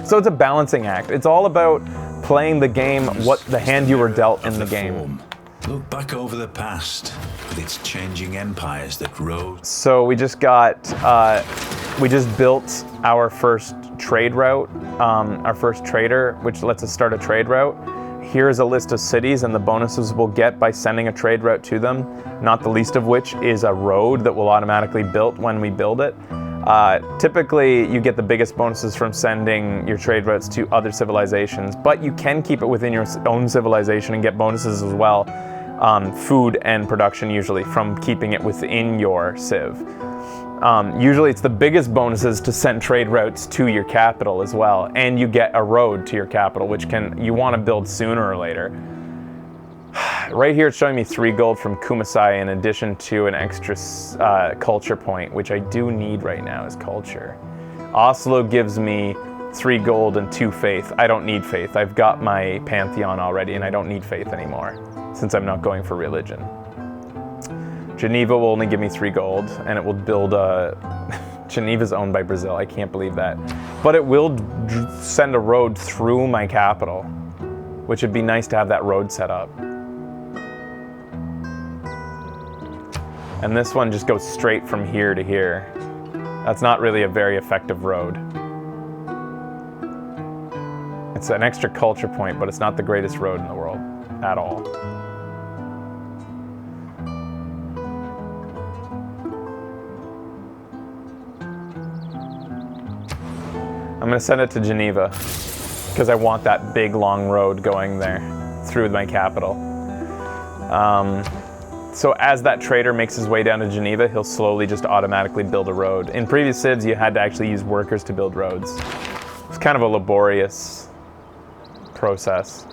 So it's a balancing act. It's all about playing the game, the hand you were dealt in the game. Look back over the past with its changing empires that rose. So we just built our first trade route, our first trader, which lets us start a trade route. Here's a list of cities and the bonuses we'll get by sending a trade route to them, not the least of which is a road that will automatically build when we build it. Typically, you get the biggest bonuses from sending your trade routes to other civilizations, but you can keep it within your own civilization and get bonuses as well. Food and production usually from keeping it within your civ. Usually it's the biggest bonuses to send trade routes to your capital as well, and you get a road to your capital, which you want to build sooner or later. Right here it's showing me 3 gold from Kumasai in addition to an extra culture point, which I do need right now is culture. Oslo gives me 3 gold and 2 faith. I don't need faith. I've got my pantheon already and I don't need faith anymore since I'm not going for religion. Geneva will only give me 3 gold and it will build a... Geneva's owned by Brazil, I can't believe that. But it will send a road through my capital, which would be nice to have that road set up. And this one just goes straight from here to here. That's not really a very effective road. It's an extra culture point, but it's not the greatest road in the world at all. I'm gonna send it to Geneva because I want that big long road going there through my capital. So as that trader makes his way down to Geneva, he'll slowly just automatically build a road. In previous civs, you had to actually use workers to build roads. It's kind of a laborious process,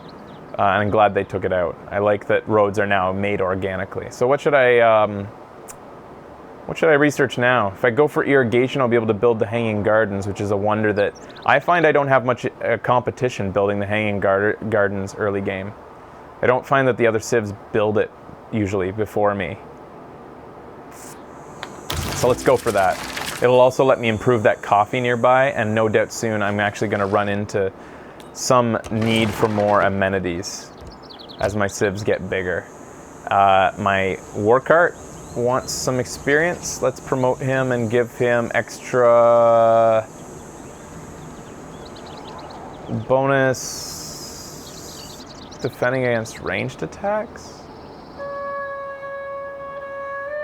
and I'm glad they took it out. I like that roads are now made organically. So what should I research now? If I go for irrigation, I'll be able to build the hanging gardens, which is a wonder that I find I don't have much competition building the hanging gardens early game. I don't find that the other civs build it usually before me. So let's go for that. It'll also let me improve that coffee nearby, and no doubt soon I'm actually going to run into some need for more amenities. as my civs get bigger. My war cart wants some experience. Let's promote him and give him extra bonus defending against ranged attacks.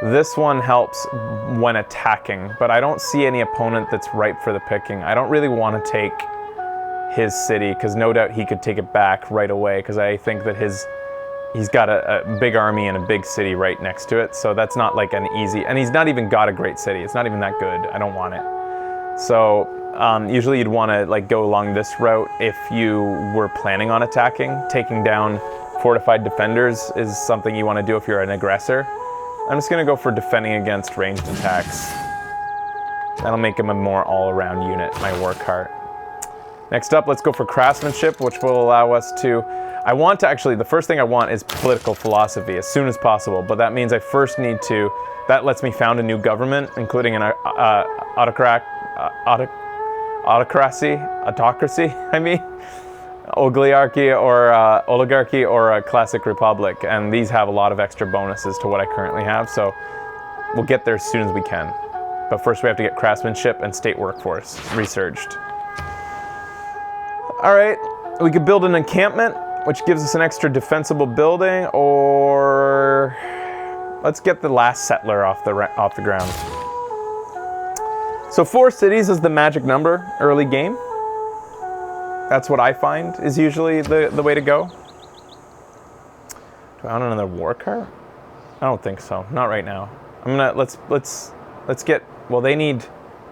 This one helps when attacking, but I don't see any opponent that's ripe for the picking. I don't really want to take his city, because no doubt he could take it back right away, because I think that he's got a big army and a big city right next to it, so that's not like an easy, and he's not even got a great city. It's not even that good. I don't want it. So usually you'd want to like go along this route if you were planning on attacking. Taking down fortified defenders is something you want to do if you're an aggressor. I'm just going to go for defending against ranged attacks. That'll make him a more all-around unit, my war cart. Next up, let's go for craftsmanship, which will allow us to... I want to actually, the first thing I want is political philosophy as soon as possible, but that means I first need to... That lets me found a new government, including an autocracy, I mean, oligarchy or a classic republic, and these have a lot of extra bonuses to what I currently have, so we'll get there as soon as we can. But first we have to get craftsmanship and state workforce researched. All right, we could build an encampment, which gives us an extra defensible building, or let's get the last settler off the ground. So 4 cities is the magic number early game. That's what I find is usually the way to go. Do I own another war cart? I don't think so. Not right now. I'm gonna let's get. Well, they need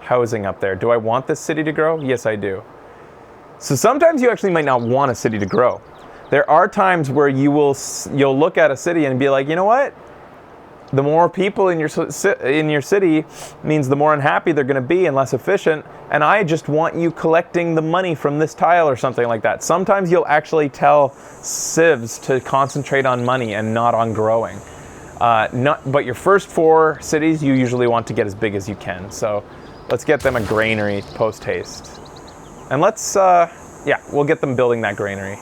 housing up there. Do I want this city to grow? Yes, I do. So sometimes you actually might not want a city to grow. There are times where you'll look at a city and be like, you know what? The more people in your city means the more unhappy they're going to be and less efficient, and I just want you collecting the money from this tile or something like that. Sometimes you'll actually tell civs to concentrate on money and not on growing. But your first 4 cities you usually want to get as big as you can. So let's get them a granary post-haste. And let's, we'll get them building that granary.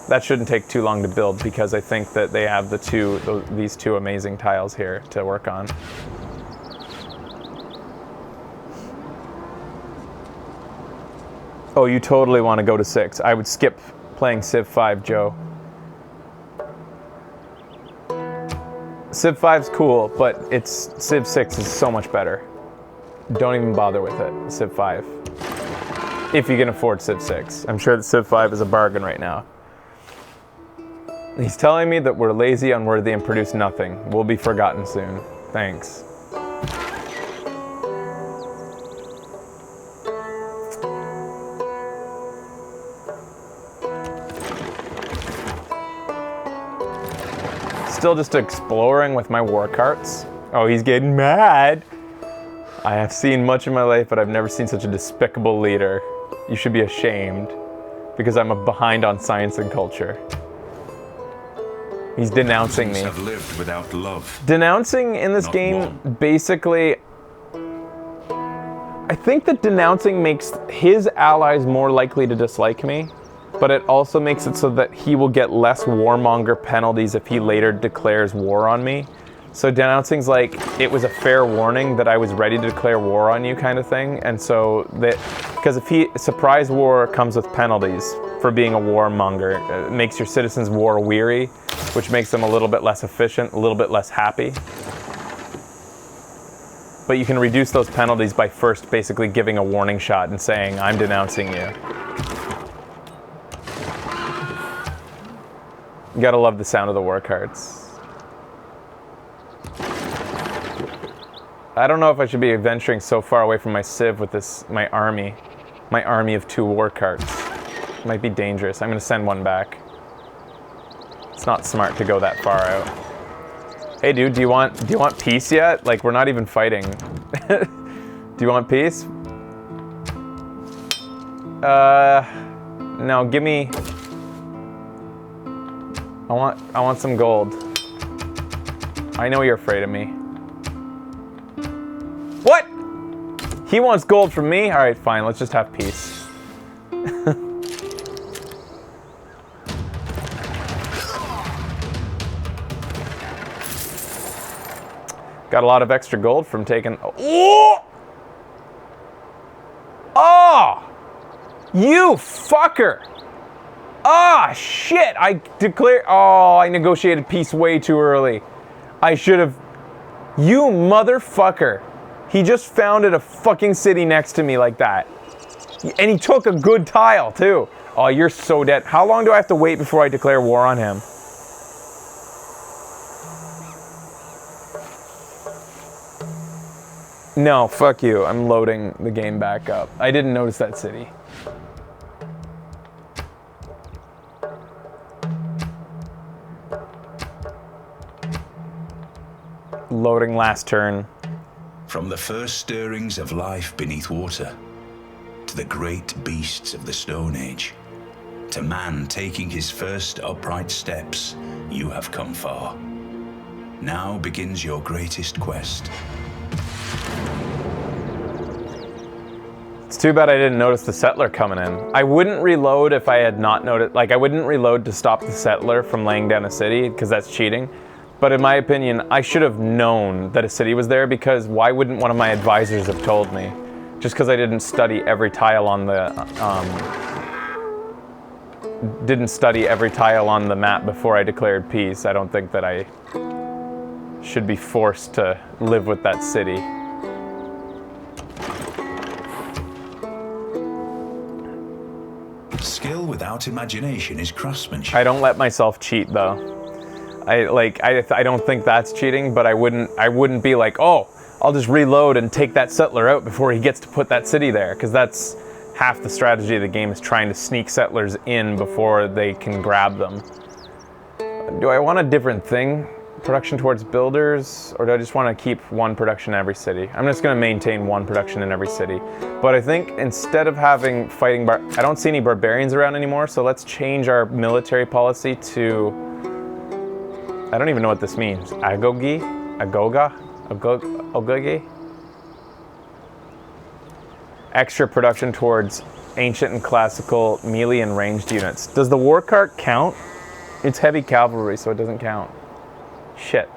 That shouldn't take too long to build because I think that they have these two amazing tiles here to work on. Oh, you totally want to go to 6. I would skip playing Civ 5, Joe. Civ 5's cool, but Civ 6 is so much better. Don't even bother with it, Civ 5. If you can afford Civ 6. I'm sure that Civ 5 is a bargain right now. He's telling me that we're lazy, unworthy, and produce nothing. We'll be forgotten soon. Thanks. Still just exploring with my war carts. Oh, he's getting mad. I have seen much in my life, but I've never seen such a despicable leader. You should be ashamed, because I'm behind on science and culture. He's denouncing me. Have lived without love. Denouncing in this game, basically, I think that denouncing makes his allies more likely to dislike me, but it also makes it so that he will get less warmonger penalties if he later declares war on me. So denouncing's like, it was a fair warning that I was ready to declare war on you kind of thing. And so that, because surprise war comes with penalties for being a warmonger. It makes your citizens war weary, which makes them a little bit less efficient, a little bit less happy. But you can reduce those penalties by first basically giving a warning shot and saying, I'm denouncing you. You gotta love the sound of the war cards. I don't know if I should be venturing so far away from my civ with my army of 2 war carts. It might be dangerous. I'm gonna send one back. It's not smart to go that far out. Hey dude, do you want peace yet? Like, we're not even fighting. Do you want peace? No, give me... I want some gold. I know you're afraid of me. What? He wants gold from me? All right, fine. Let's just have peace. Got a lot of extra gold from taking... Oh! Oh! You fucker! Ah, shit! I declare... Oh, I negotiated peace way too early. I should have... You motherfucker. He just founded a fucking city next to me like that. And he took a good tile, too. Oh, you're so dead. How long do I have to wait before I declare war on him? No, fuck you. I'm loading the game back up. I didn't notice that city. Loading last turn. From the first stirrings of life beneath water, to the great beasts of the Stone Age, to man taking his first upright steps, you have come far. Now begins your greatest quest. It's too bad I didn't notice the settler coming in. I wouldn't reload if I had not noticed, like I wouldn't reload to stop the settler from laying down a city, because that's cheating. But in my opinion, I should have known that a city was there, because why wouldn't one of my advisors have told me? Just because I didn't study every tile on the, map before I declared peace. I don't think that I should be forced to live with that city. Skill without imagination is craftsmanship. I don't let myself cheat though. I don't think that's cheating, but I wouldn't be like, oh, I'll just reload and take that settler out before he gets to put that city there, because that's half the strategy of the game, is trying to sneak settlers in before they can grab them. Do I want a different thing? Production towards builders, or do I just want to keep one production in every city? I'm just going to maintain one production in every city. But I think instead of having fighting I don't see any barbarians around anymore, so let's change our military policy to... I don't even know what this means. Agogi? Agoga? Ogogi? Extra production towards ancient and classical melee and ranged units. Does the war cart count? It's heavy cavalry, so it doesn't count. Shit.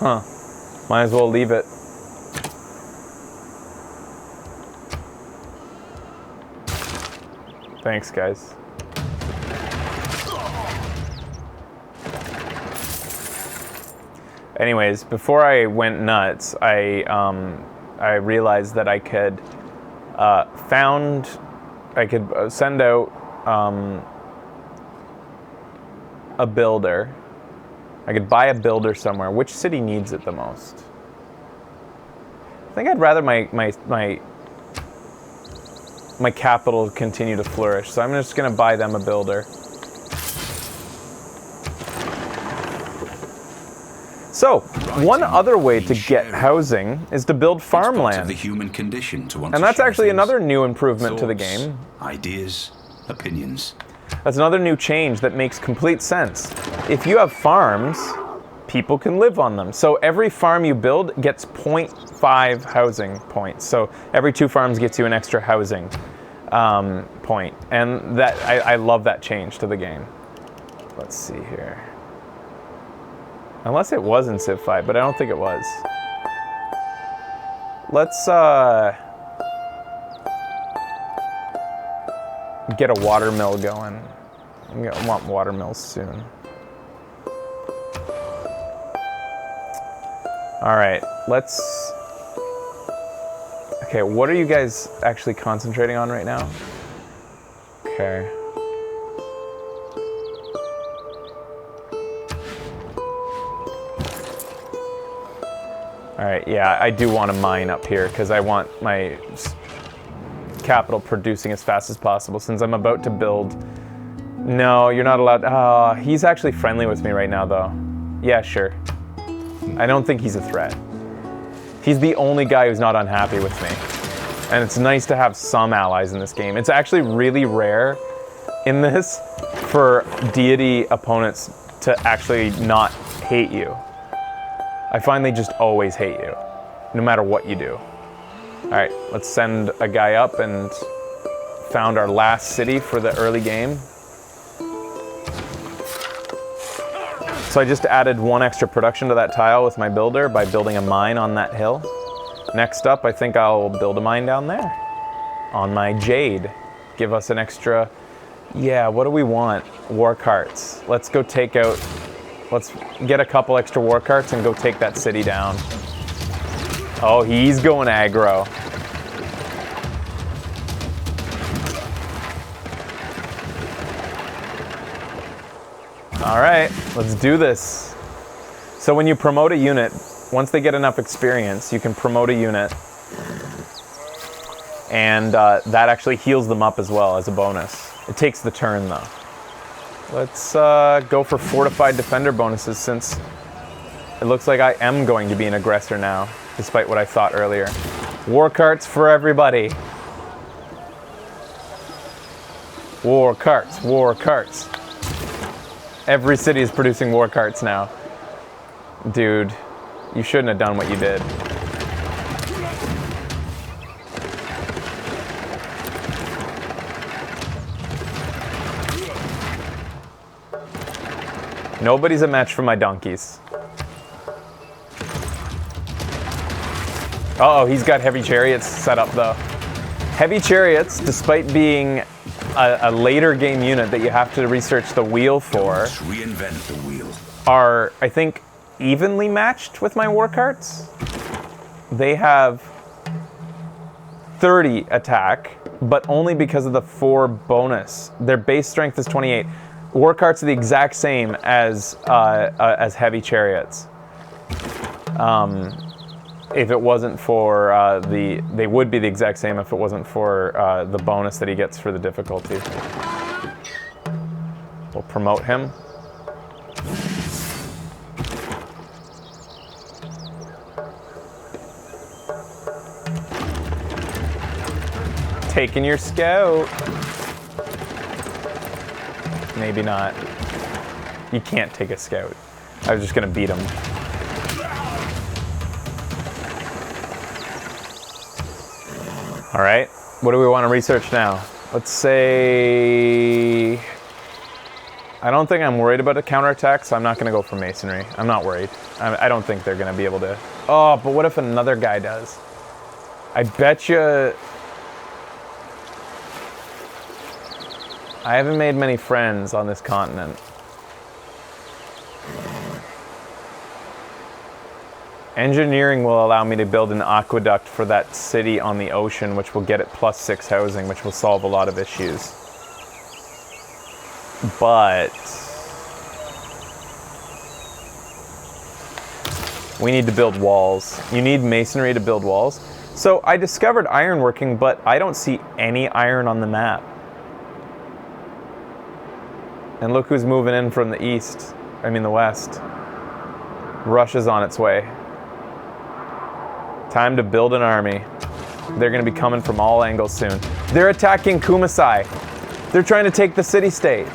Huh. Might as well leave it. Thanks, guys. Anyways, before I went nuts, I realized that I could send out a builder. I could buy a builder somewhere. Which city needs it the most? I think I'd rather my capital continue to flourish, so I'm just gonna buy them a builder. So, one other way to get housing is to build farmland. Of the human condition to want and to that's share actually things, another new improvement to the thoughts, game. Ideas, opinions. That's another new change that makes complete sense. If you have farms, people can live on them. So every farm you build gets 0.5 housing points. So every 2 farms gets you an extra housing point. And that I love that change to the game. Let's see here. Unless it was in Civ 5, but I don't think it was. Let's get a water mill going. I want water mills soon. All right, let's... Okay, what are you guys actually concentrating on right now? Okay. All right, yeah, I do want to mine up here because I want my capital producing as fast as possible since I'm about to build. No, you're not allowed. He's actually friendly with me right now, though. Yeah, sure. I don't think he's a threat. He's the only guy who's not unhappy with me. And it's nice to have some allies in this game. It's actually really rare in this for deity opponents to actually not hate you. I find they just always hate you, no matter what you do. All right, let's send a guy up and found our last city for the early game. So I just added 1 extra production to that tile with my builder by building a mine on that hill. Next up, I think I'll build a mine down there on my jade. Give us an extra, yeah, what do we want? War carts. Let's go take out, let's get a couple extra war carts and go take that city down. Oh, he's going aggro. All right, let's do this. So when you promote a unit, once they get enough experience, you can promote a unit. And that actually heals them up as well as a bonus. It takes the turn though. Let's go for fortified defender bonuses since it looks like I am going to be an aggressor now, despite what I thought earlier. War carts for everybody. War carts, war carts. Every city is producing war carts now. Dude, you shouldn't have done what you did. Nobody's a match for my donkeys. Uh-oh, he's got heavy chariots set up though. Heavy chariots, despite being a later game unit that you have to research the wheel for, Reinvent the wheel. are, I think, evenly matched with my war carts. They have 30 attack, but only because of the 4 bonus. Their base strength is 28. War carts are the exact same as heavy chariots. If it wasn't for they would be the exact same if it wasn't for the bonus that he gets for the difficulty. We'll promote him. Taking your scout. Maybe not. You can't take a scout. I was just gonna beat him. All right, what do we want to research now? Let's say, I don't think I'm worried about a counterattack, so I'm not gonna go for masonry. I'm not worried. I don't think they're gonna be able to. Oh, but what if another guy does? I bet you, I haven't made many friends on this continent. Engineering will allow me to build an aqueduct for that city on the ocean, which will get it +6 housing, which will solve a lot of issues. But we need to build walls. You need masonry to build walls. So I discovered ironworking, but I don't see any iron on the map. And look who's moving in from the east, the west. Russia's on its way. Time to build an army. They're gonna be coming from all angles soon. They're attacking Kumasai. They're trying to take the city-state.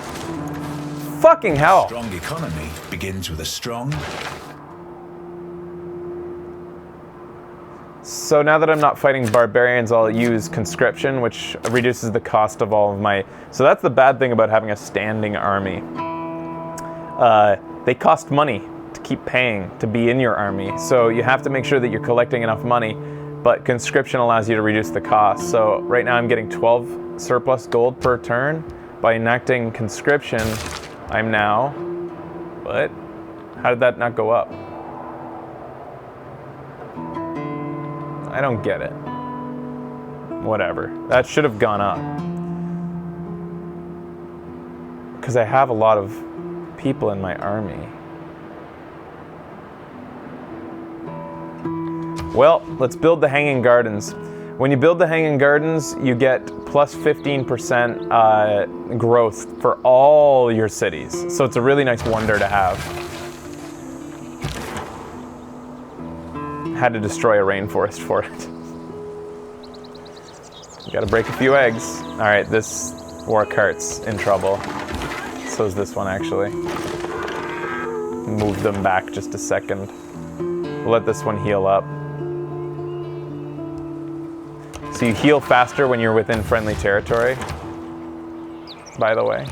Fucking hell. Strong economy begins with a strong. So now that I'm not fighting barbarians, I'll use conscription, which reduces the cost of all of my... So that's the bad thing about having a standing army. They cost money to keep paying to be in your army. So you have to make sure that you're collecting enough money, but conscription allows you to reduce the cost. So right now I'm getting 12 surplus gold per turn. By enacting conscription, I'm now... What? How did that not go up? I don't get it. Whatever. That should have gone up. Because I have a lot of people in my army. Well, let's build the Hanging Gardens. When you build the Hanging Gardens, you get plus 15% growth for all your cities. So it's a really nice wonder to have. Had to destroy a rainforest for it. You gotta break a few eggs. All right, this war cart's in trouble. So is this one actually. Move them back just a second. We'll let this one heal up. So you heal faster when you're within friendly territory, by the way.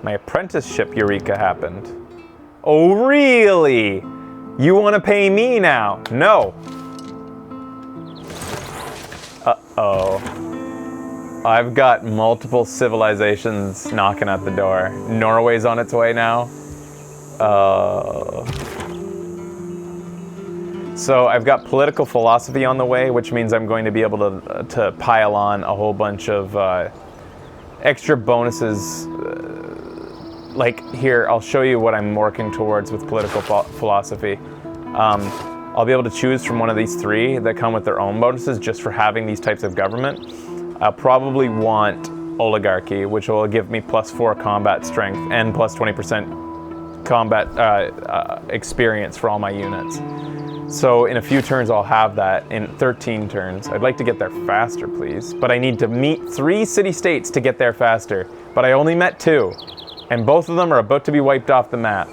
My apprenticeship eureka happened. Oh, really? You want to pay me now? No. Uh-oh. I've got multiple civilizations knocking at the door. Norway's on its way now. So I've got political philosophy on the way, which means I'm going to be able to pile on a whole bunch of extra bonuses. Like here, I'll show you what I'm working towards with political philosophy. I'll be able to choose from one of these three that come with their own bonuses just for having these types of government. I'll probably want oligarchy, which will give me +4 combat strength and +20% combat experience for all my units. So in a few turns I'll have that in 13 turns. I'd like to get there faster, please. But I need to meet 3 city-states to get there faster. But I only met 2. And both of them are about to be wiped off the map.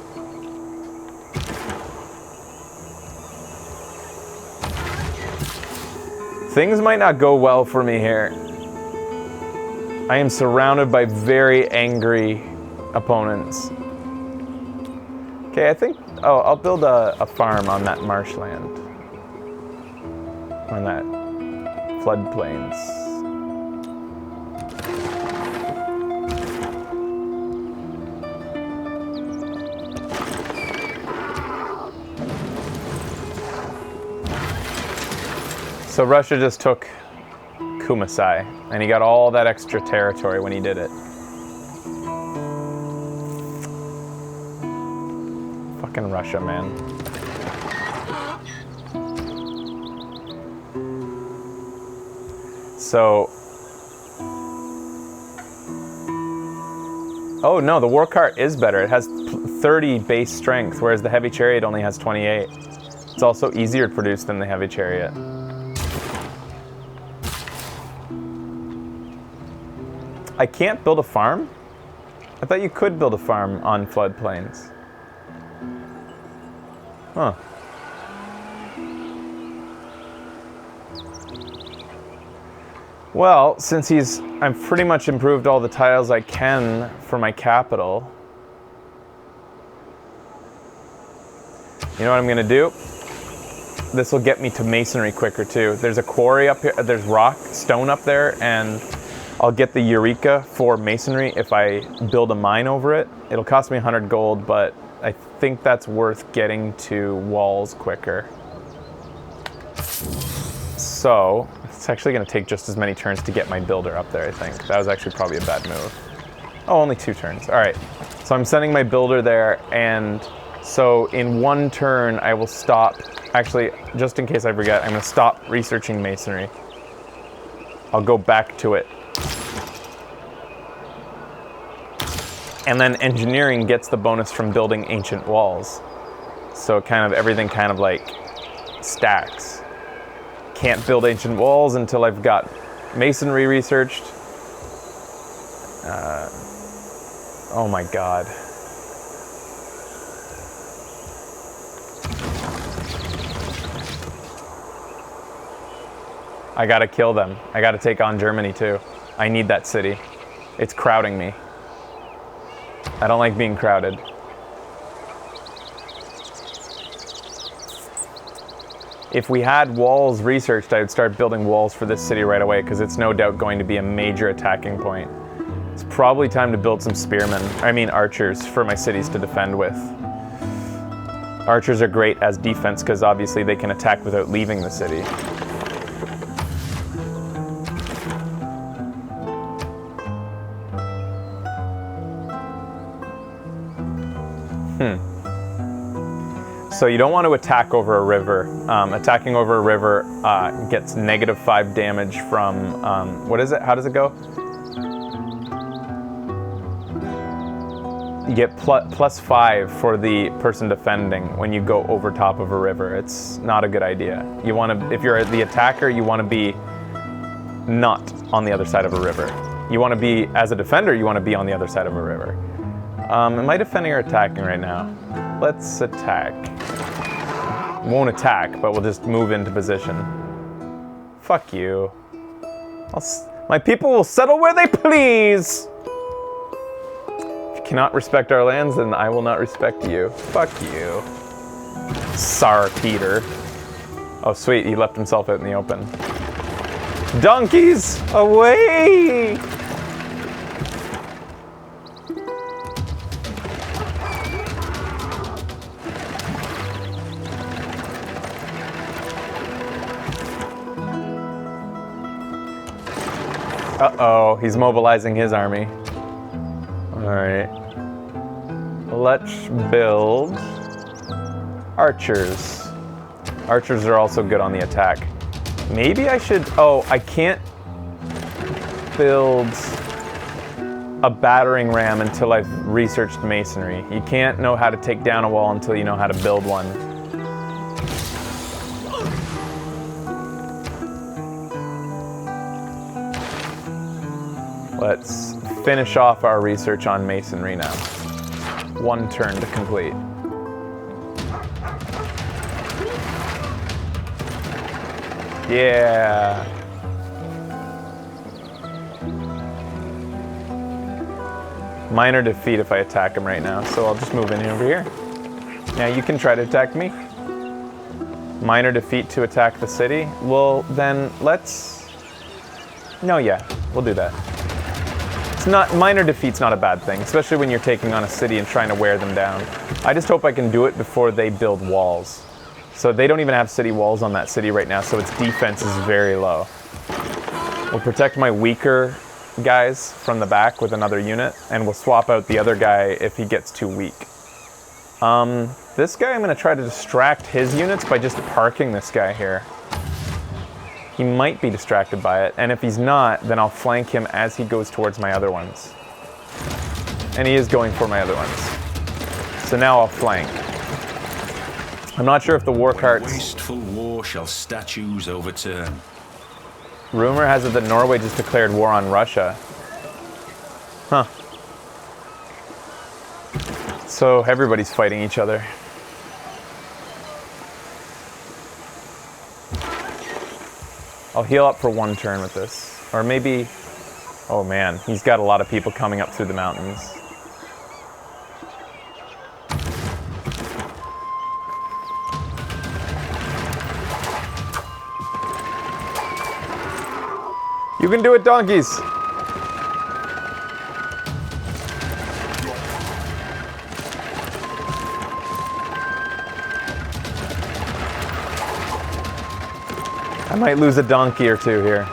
Things might not go well for me here. I am surrounded by very angry opponents. Okay, I think, I'll build a farm on that marshland. On that floodplains. So Russia just took Kumasai, and he got all that extra territory when he did it. Fucking Russia, man. So... Oh no, the war cart is better. It has 30 base strength, whereas the heavy chariot only has 28. It's also easier to produce than the heavy chariot. I can't build a farm? I thought you could build a farm on floodplains. Huh. Well, since I've pretty much improved all the tiles I can for my capital. You know what I'm gonna do? This will get me to masonry quicker too. There's a quarry up here, there's stone up there, and I'll get the Eureka for masonry if I build a mine over it. It'll cost me 100 gold, but I think that's worth getting to walls quicker. So, it's actually going to take just as many turns to get my builder up there, I think. That was actually probably a bad move. Oh, only 2 turns. All right. So I'm sending my builder there, and so in 1 turn, I will stop. Actually, just in case I forget, I'm going to stop researching masonry. I'll go back to it. And then engineering gets the bonus from building ancient walls. So everything kind of like stacks. Can't build ancient walls until I've got masonry researched. Oh my god. I gotta kill them. I gotta take on Germany too. I need that city. It's crowding me. I don't like being crowded. If we had walls researched, I would start building walls for this city right away because it's no doubt going to be a major attacking point. It's probably time to build some archers for my cities to defend with. Archers are great as defense because obviously they can attack without leaving the city. So you don't want to attack over a river. Attacking over a river gets -5 damage from, what is it? How does it go? You get +5 for the person defending when you go over top of a river. It's not a good idea. You want to, if you're the attacker, you want to be not on the other side of a river. You want to be, as a defender, you want to be on the other side of a river. Am I defending or attacking right now? Let's attack. Won't attack, but we'll just move into position. Fuck you. My people will settle where they please! If you cannot respect our lands, then I will not respect you. Fuck you. Sar Peter. Oh, sweet, he left himself out in the open. Donkeys, away! Uh-oh, he's mobilizing his army. Alright. Let's build archers. Archers are also good on the attack. Maybe I should... Oh, I can't build a battering ram until I've researched masonry. You can't know how to take down a wall until you know how to build one. Let's finish off our research on masonry now. One turn to complete. Yeah. Minor defeat if I attack him right now, so I'll just move in over here. Now you can try to attack me. Minor defeat to attack the city. Well, then let's... No, yeah, we'll do that. It's not, minor defeat's not a bad thing, especially when you're taking on a city and trying to wear them down. I just hope I can do it before they build walls. So they don't even have city walls on that city right now, so its defense is very low. We'll protect my weaker guys from the back with another unit, and we'll swap out the other guy if he gets too weak. This guy, I'm going to try to distract his units by just parking this guy here. He might be distracted by it, and if he's not, then I'll flank him as he goes towards my other ones. And he is going for my other ones. So now I'll flank. I'm not sure if the war carts... Wasteful war shall statues overturn. Rumor has it that Norway just declared war on Russia. Huh. So everybody's fighting each other. I'll heal up for one turn with this. Or maybe... Oh man, he's got a lot of people coming up through the mountains. You can do it, donkeys! I might lose a donkey or two here,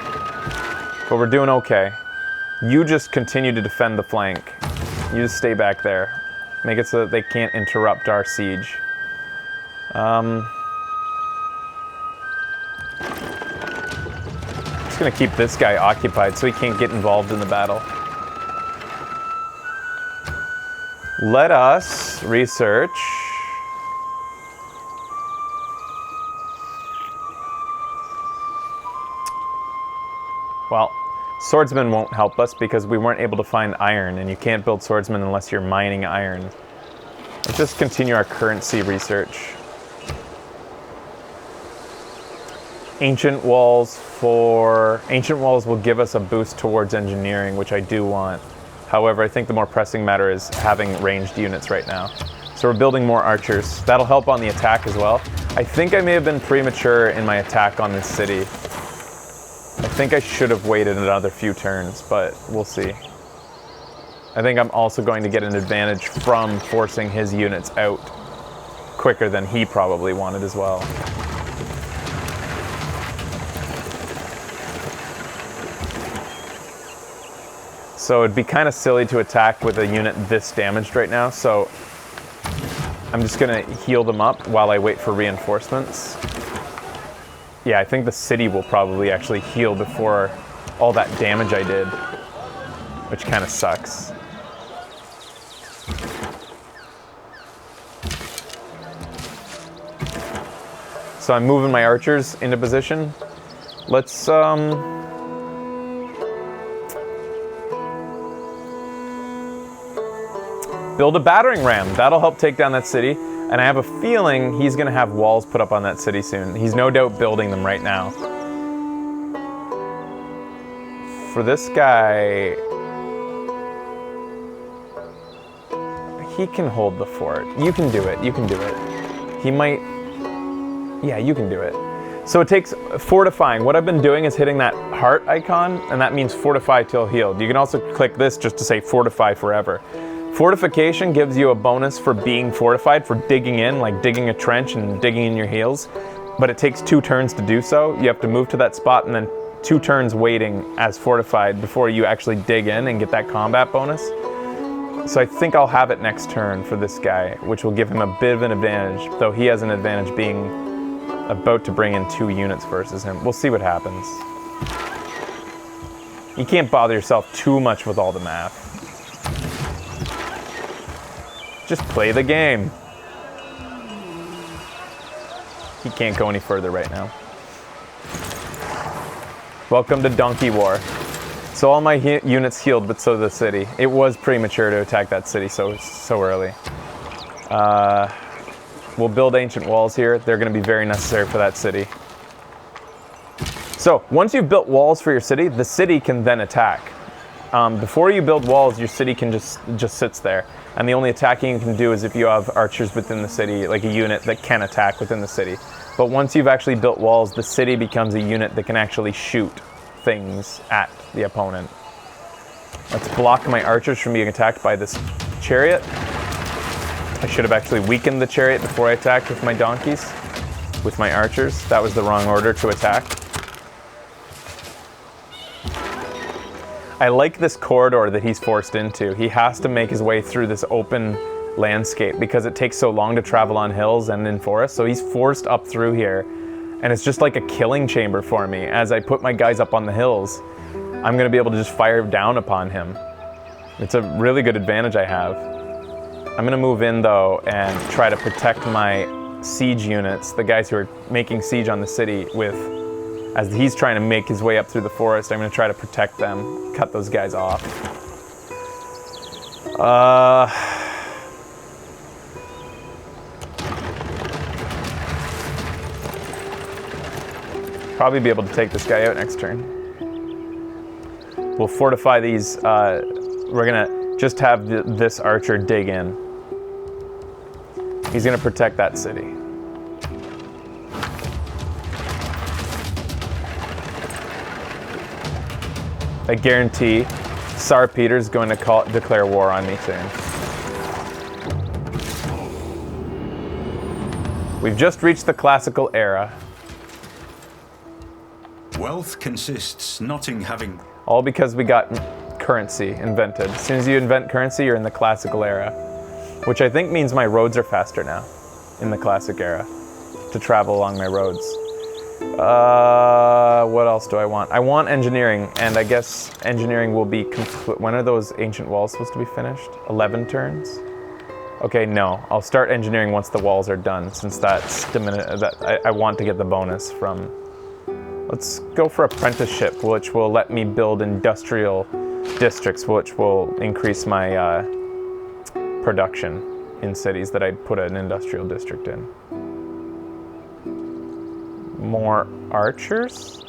but we're doing okay. You just continue to defend the flank. You just stay back there. Make it so that they can't interrupt our siege. Just gonna keep this guy occupied so he can't get involved in the battle. Let us research. Well, swordsmen won't help us because we weren't able to find iron, and you can't build swordsmen unless you're mining iron. Let's just continue our currency research. Ancient walls will give us a boost towards engineering, which I do want. However, I think the more pressing matter is having ranged units right now. So we're building more archers. That'll help on the attack as well. I think I may have been premature in my attack on this city. I think I should have waited another few turns, but we'll see. I think I'm also going to get an advantage from forcing his units out quicker than he probably wanted as well. So it'd be kind of silly to attack with a unit this damaged right now, so I'm just going to heal them up while I wait for reinforcements. Yeah, I think the city will probably actually heal before all that damage I did, which kind of sucks. So I'm moving my archers into position. Let's build a battering ram. That'll help take down that city. And I have a feeling he's going to have walls put up on that city soon. He's no doubt building them right now. For this guy... He can hold the fort. You can do it. You can do it. He might... Yeah, you can do it. So it takes fortifying. What I've been doing is hitting that heart icon, and that means fortify till healed. You can also click this just to say fortify forever. Fortification gives you a bonus for being fortified, for digging in, like digging a trench and digging in your heels. But it takes 2 turns to do so. You have to move to that spot and then 2 turns waiting as fortified before you actually dig in and get that combat bonus. So I think I'll have it next turn for this guy, which will give him a bit of an advantage, though he has an advantage being about to bring in 2 units versus him. We'll see what happens. You can't bother yourself too much with all the math. Just play the game. He can't go any further right now. Welcome to Donkey War. So all my units healed, but so the city. It was premature to attack that city so early. We'll build ancient walls here. They're going to be very necessary for that city. So once you've built walls for your city, the city can then attack. Before you build walls, your city can just sits there. And the only attacking you can do is if you have archers within the city, like a unit that can attack within the city. But once you've actually built walls, the city becomes a unit that can actually shoot things at the opponent. Let's block my archers from being attacked by this chariot. I should have actually weakened the chariot before I attacked with my donkeys, with my archers. That was the wrong order to attack. I like this corridor that he's forced into. He has to make his way through this open landscape because it takes so long to travel on hills and in forests. So he's forced up through here. And it's just like a killing chamber for me. As I put my guys up on the hills, I'm going to be able to just fire down upon him. It's a really good advantage I have. I'm going to move in, though, and try to protect my siege units, the guys who are making siege on the city with... As he's trying to make his way up through the forest, I'm going to try to protect them, cut those guys off. Probably be able to take this guy out next turn. We'll fortify these. We're gonna just have this archer dig in. He's gonna protect that city. I guarantee Tsar Peter's going to declare war on me soon. We've just reached the classical era. Wealth consists not in having... All because we got currency invented. As soon as you invent currency, you're in the classical era. Which I think means my roads are faster now in the classic era to travel along my roads. What else do I want? I want engineering, and I guess engineering will be complete. When are those ancient walls supposed to be finished? 11 turns? Okay, no. I'll start engineering once the walls are done, since that's I want to get the bonus from... Let's go for apprenticeship, which will let me build industrial districts, which will increase my production in cities that I put an industrial district in. More archers?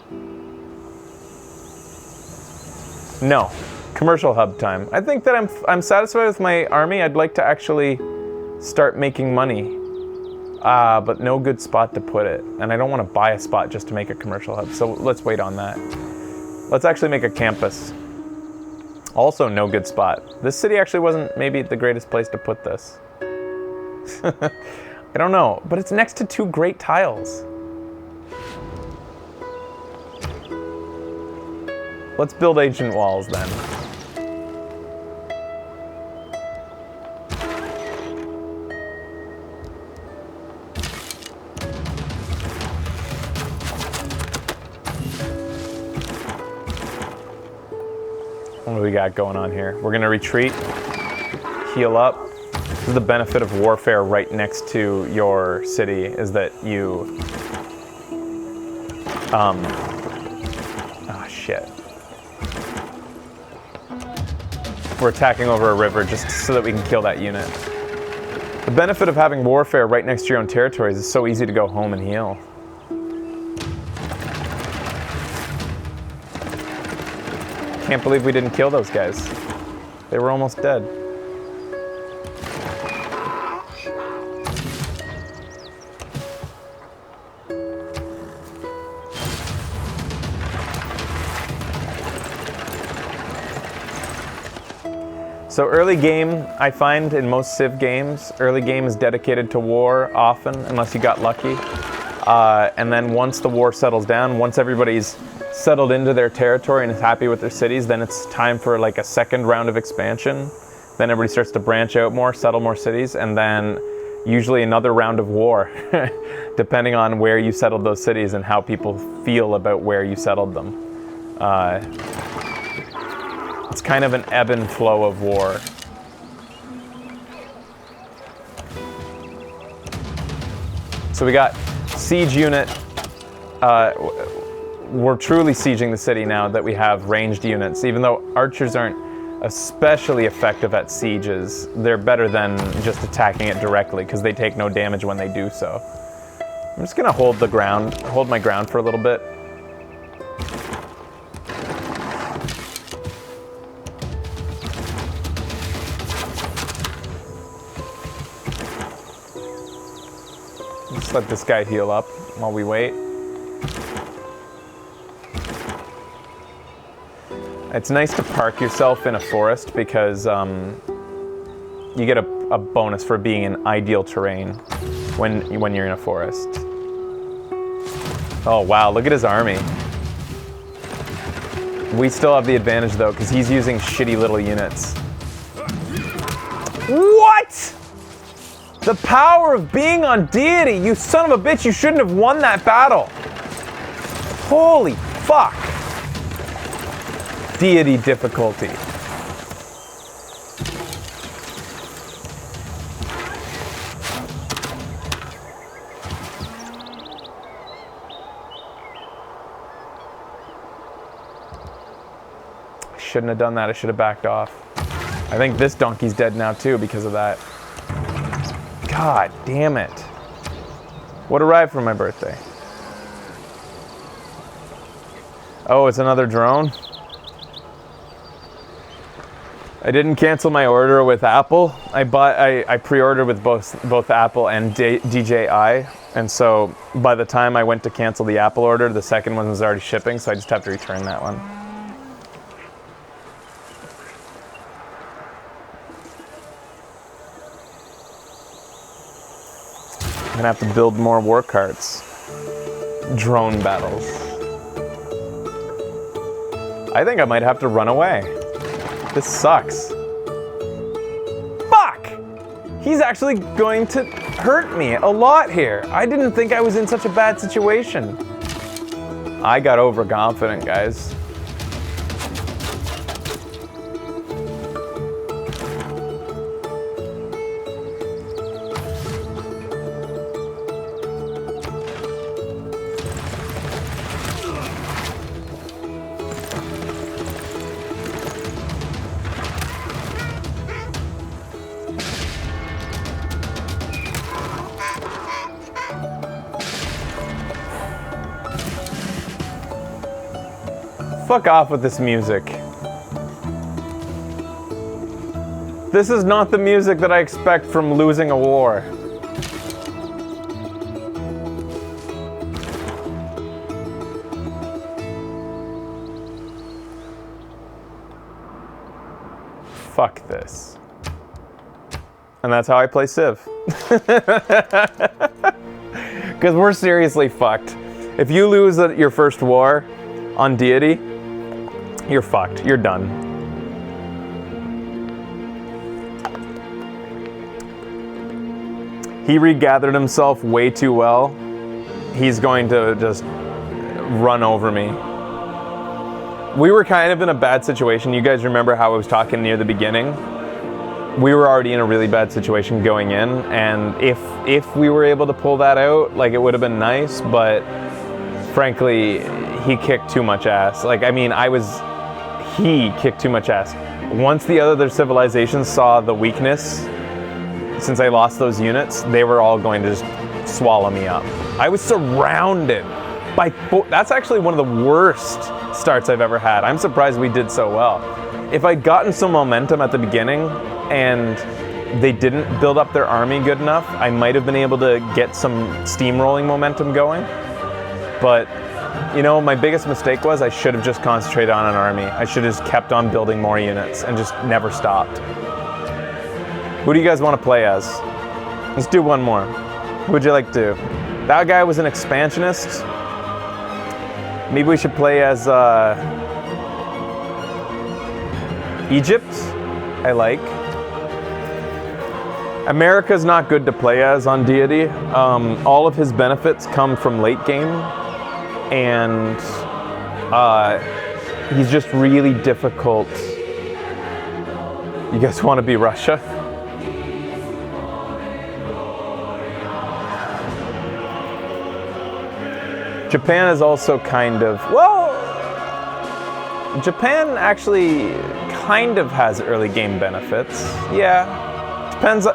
No. Commercial hub time. I think that I'm satisfied with my army. I'd like to actually start making money. But no good spot to put it. And I don't want to buy a spot just to make a commercial hub. So let's wait on that. Let's actually make a campus. Also no good spot. This city actually wasn't maybe the greatest place to put this. I don't know. But it's next to 2 great tiles. Let's build ancient walls then. What do we got going on here? We're gonna retreat, heal up. This is the benefit of warfare right next to your city, is that you... Oh shit. We're attacking over a river just so that we can kill that unit. The benefit of having warfare right next to your own territories is so easy to go home and heal. Can't believe we didn't kill those guys. They were almost dead. So early game, I find in most Civ games, early game is dedicated to war often, unless you got lucky. And then once the war settles down, once everybody's settled into their territory and is happy with their cities, then it's time for like a second round of expansion. Then everybody starts to branch out more, settle more cities, and then usually another round of war, depending on where you settled those cities and how people feel about where you settled them. It's kind of an ebb and flow of war. So we got siege unit. We're truly sieging the city now that we have ranged units. Even though archers aren't especially effective at sieges, they're better than just attacking it directly because they take no damage when they do so. I'm just gonna hold my ground for a little bit. Just let this guy heal up while we wait. It's nice to park yourself in a forest because you get a bonus for being in ideal terrain when you're in a forest. Oh wow, look at his army. We still have the advantage though because he's using shitty little units. What? The power of being on deity, you son of a bitch, you shouldn't have won that battle. Holy fuck. Deity difficulty. I shouldn't have done that, I should have backed off. I think this donkey's dead now too because of that. God damn it. What arrived for my birthday? Oh, it's another drone? I didn't cancel my order with Apple. I pre-ordered with both Apple and DJI, and so by the time I went to cancel the Apple order, the second one was already shipping, so I just have to return that one. I'm gonna have to build more war carts. Drone battles. I think I might have to run away. This sucks. Fuck! He's actually going to hurt me a lot here. I didn't think I was in such a bad situation. I got overconfident, guys. Fuck off with this music. This is not the music that I expect from losing a war. Fuck this. And that's how I play Civ. Because we're seriously fucked. If you lose your first war on deity, you're fucked. You're done. He regathered himself way too well. He's going to just run over me. We were kind of in a bad situation. You guys remember how I was talking near the beginning? We were already in a really bad situation going in, and if we were able to pull that out, like, it would have been nice, but frankly, he kicked too much ass. Like, I mean, he kicked too much ass. Once the other civilizations saw the weakness, since I lost those units, they were all going to just swallow me up. I was surrounded by, that's actually one of the worst starts I've ever had. I'm surprised we did so well. If I'd gotten some momentum at the beginning and they didn't build up their army good enough, I might have been able to get some steamrolling momentum going. But, you know, my biggest mistake was I should have just concentrated on an army. I should have just kept on building more units and just never stopped. Who do you guys want to play as? Let's do one more. Who would you like to do? That guy was an expansionist. Maybe we should play as Egypt. I like. America's not good to play as on Deity. All of his benefits come from late game, and he's just really difficult. You guys want to be Russia? Japan is also kind of, well, Japan actually kind of has early game benefits. Yeah, depends.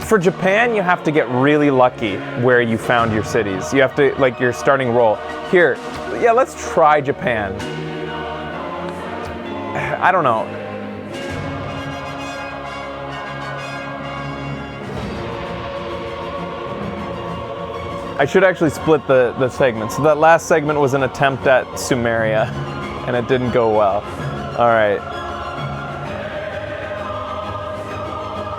For Japan, you have to get really lucky where you found your cities. You have to, like, your starting roll. Here, yeah, let's try Japan. I don't know. I should actually split the segment. So that last segment was an attempt at Sumeria, and it didn't go well. All right.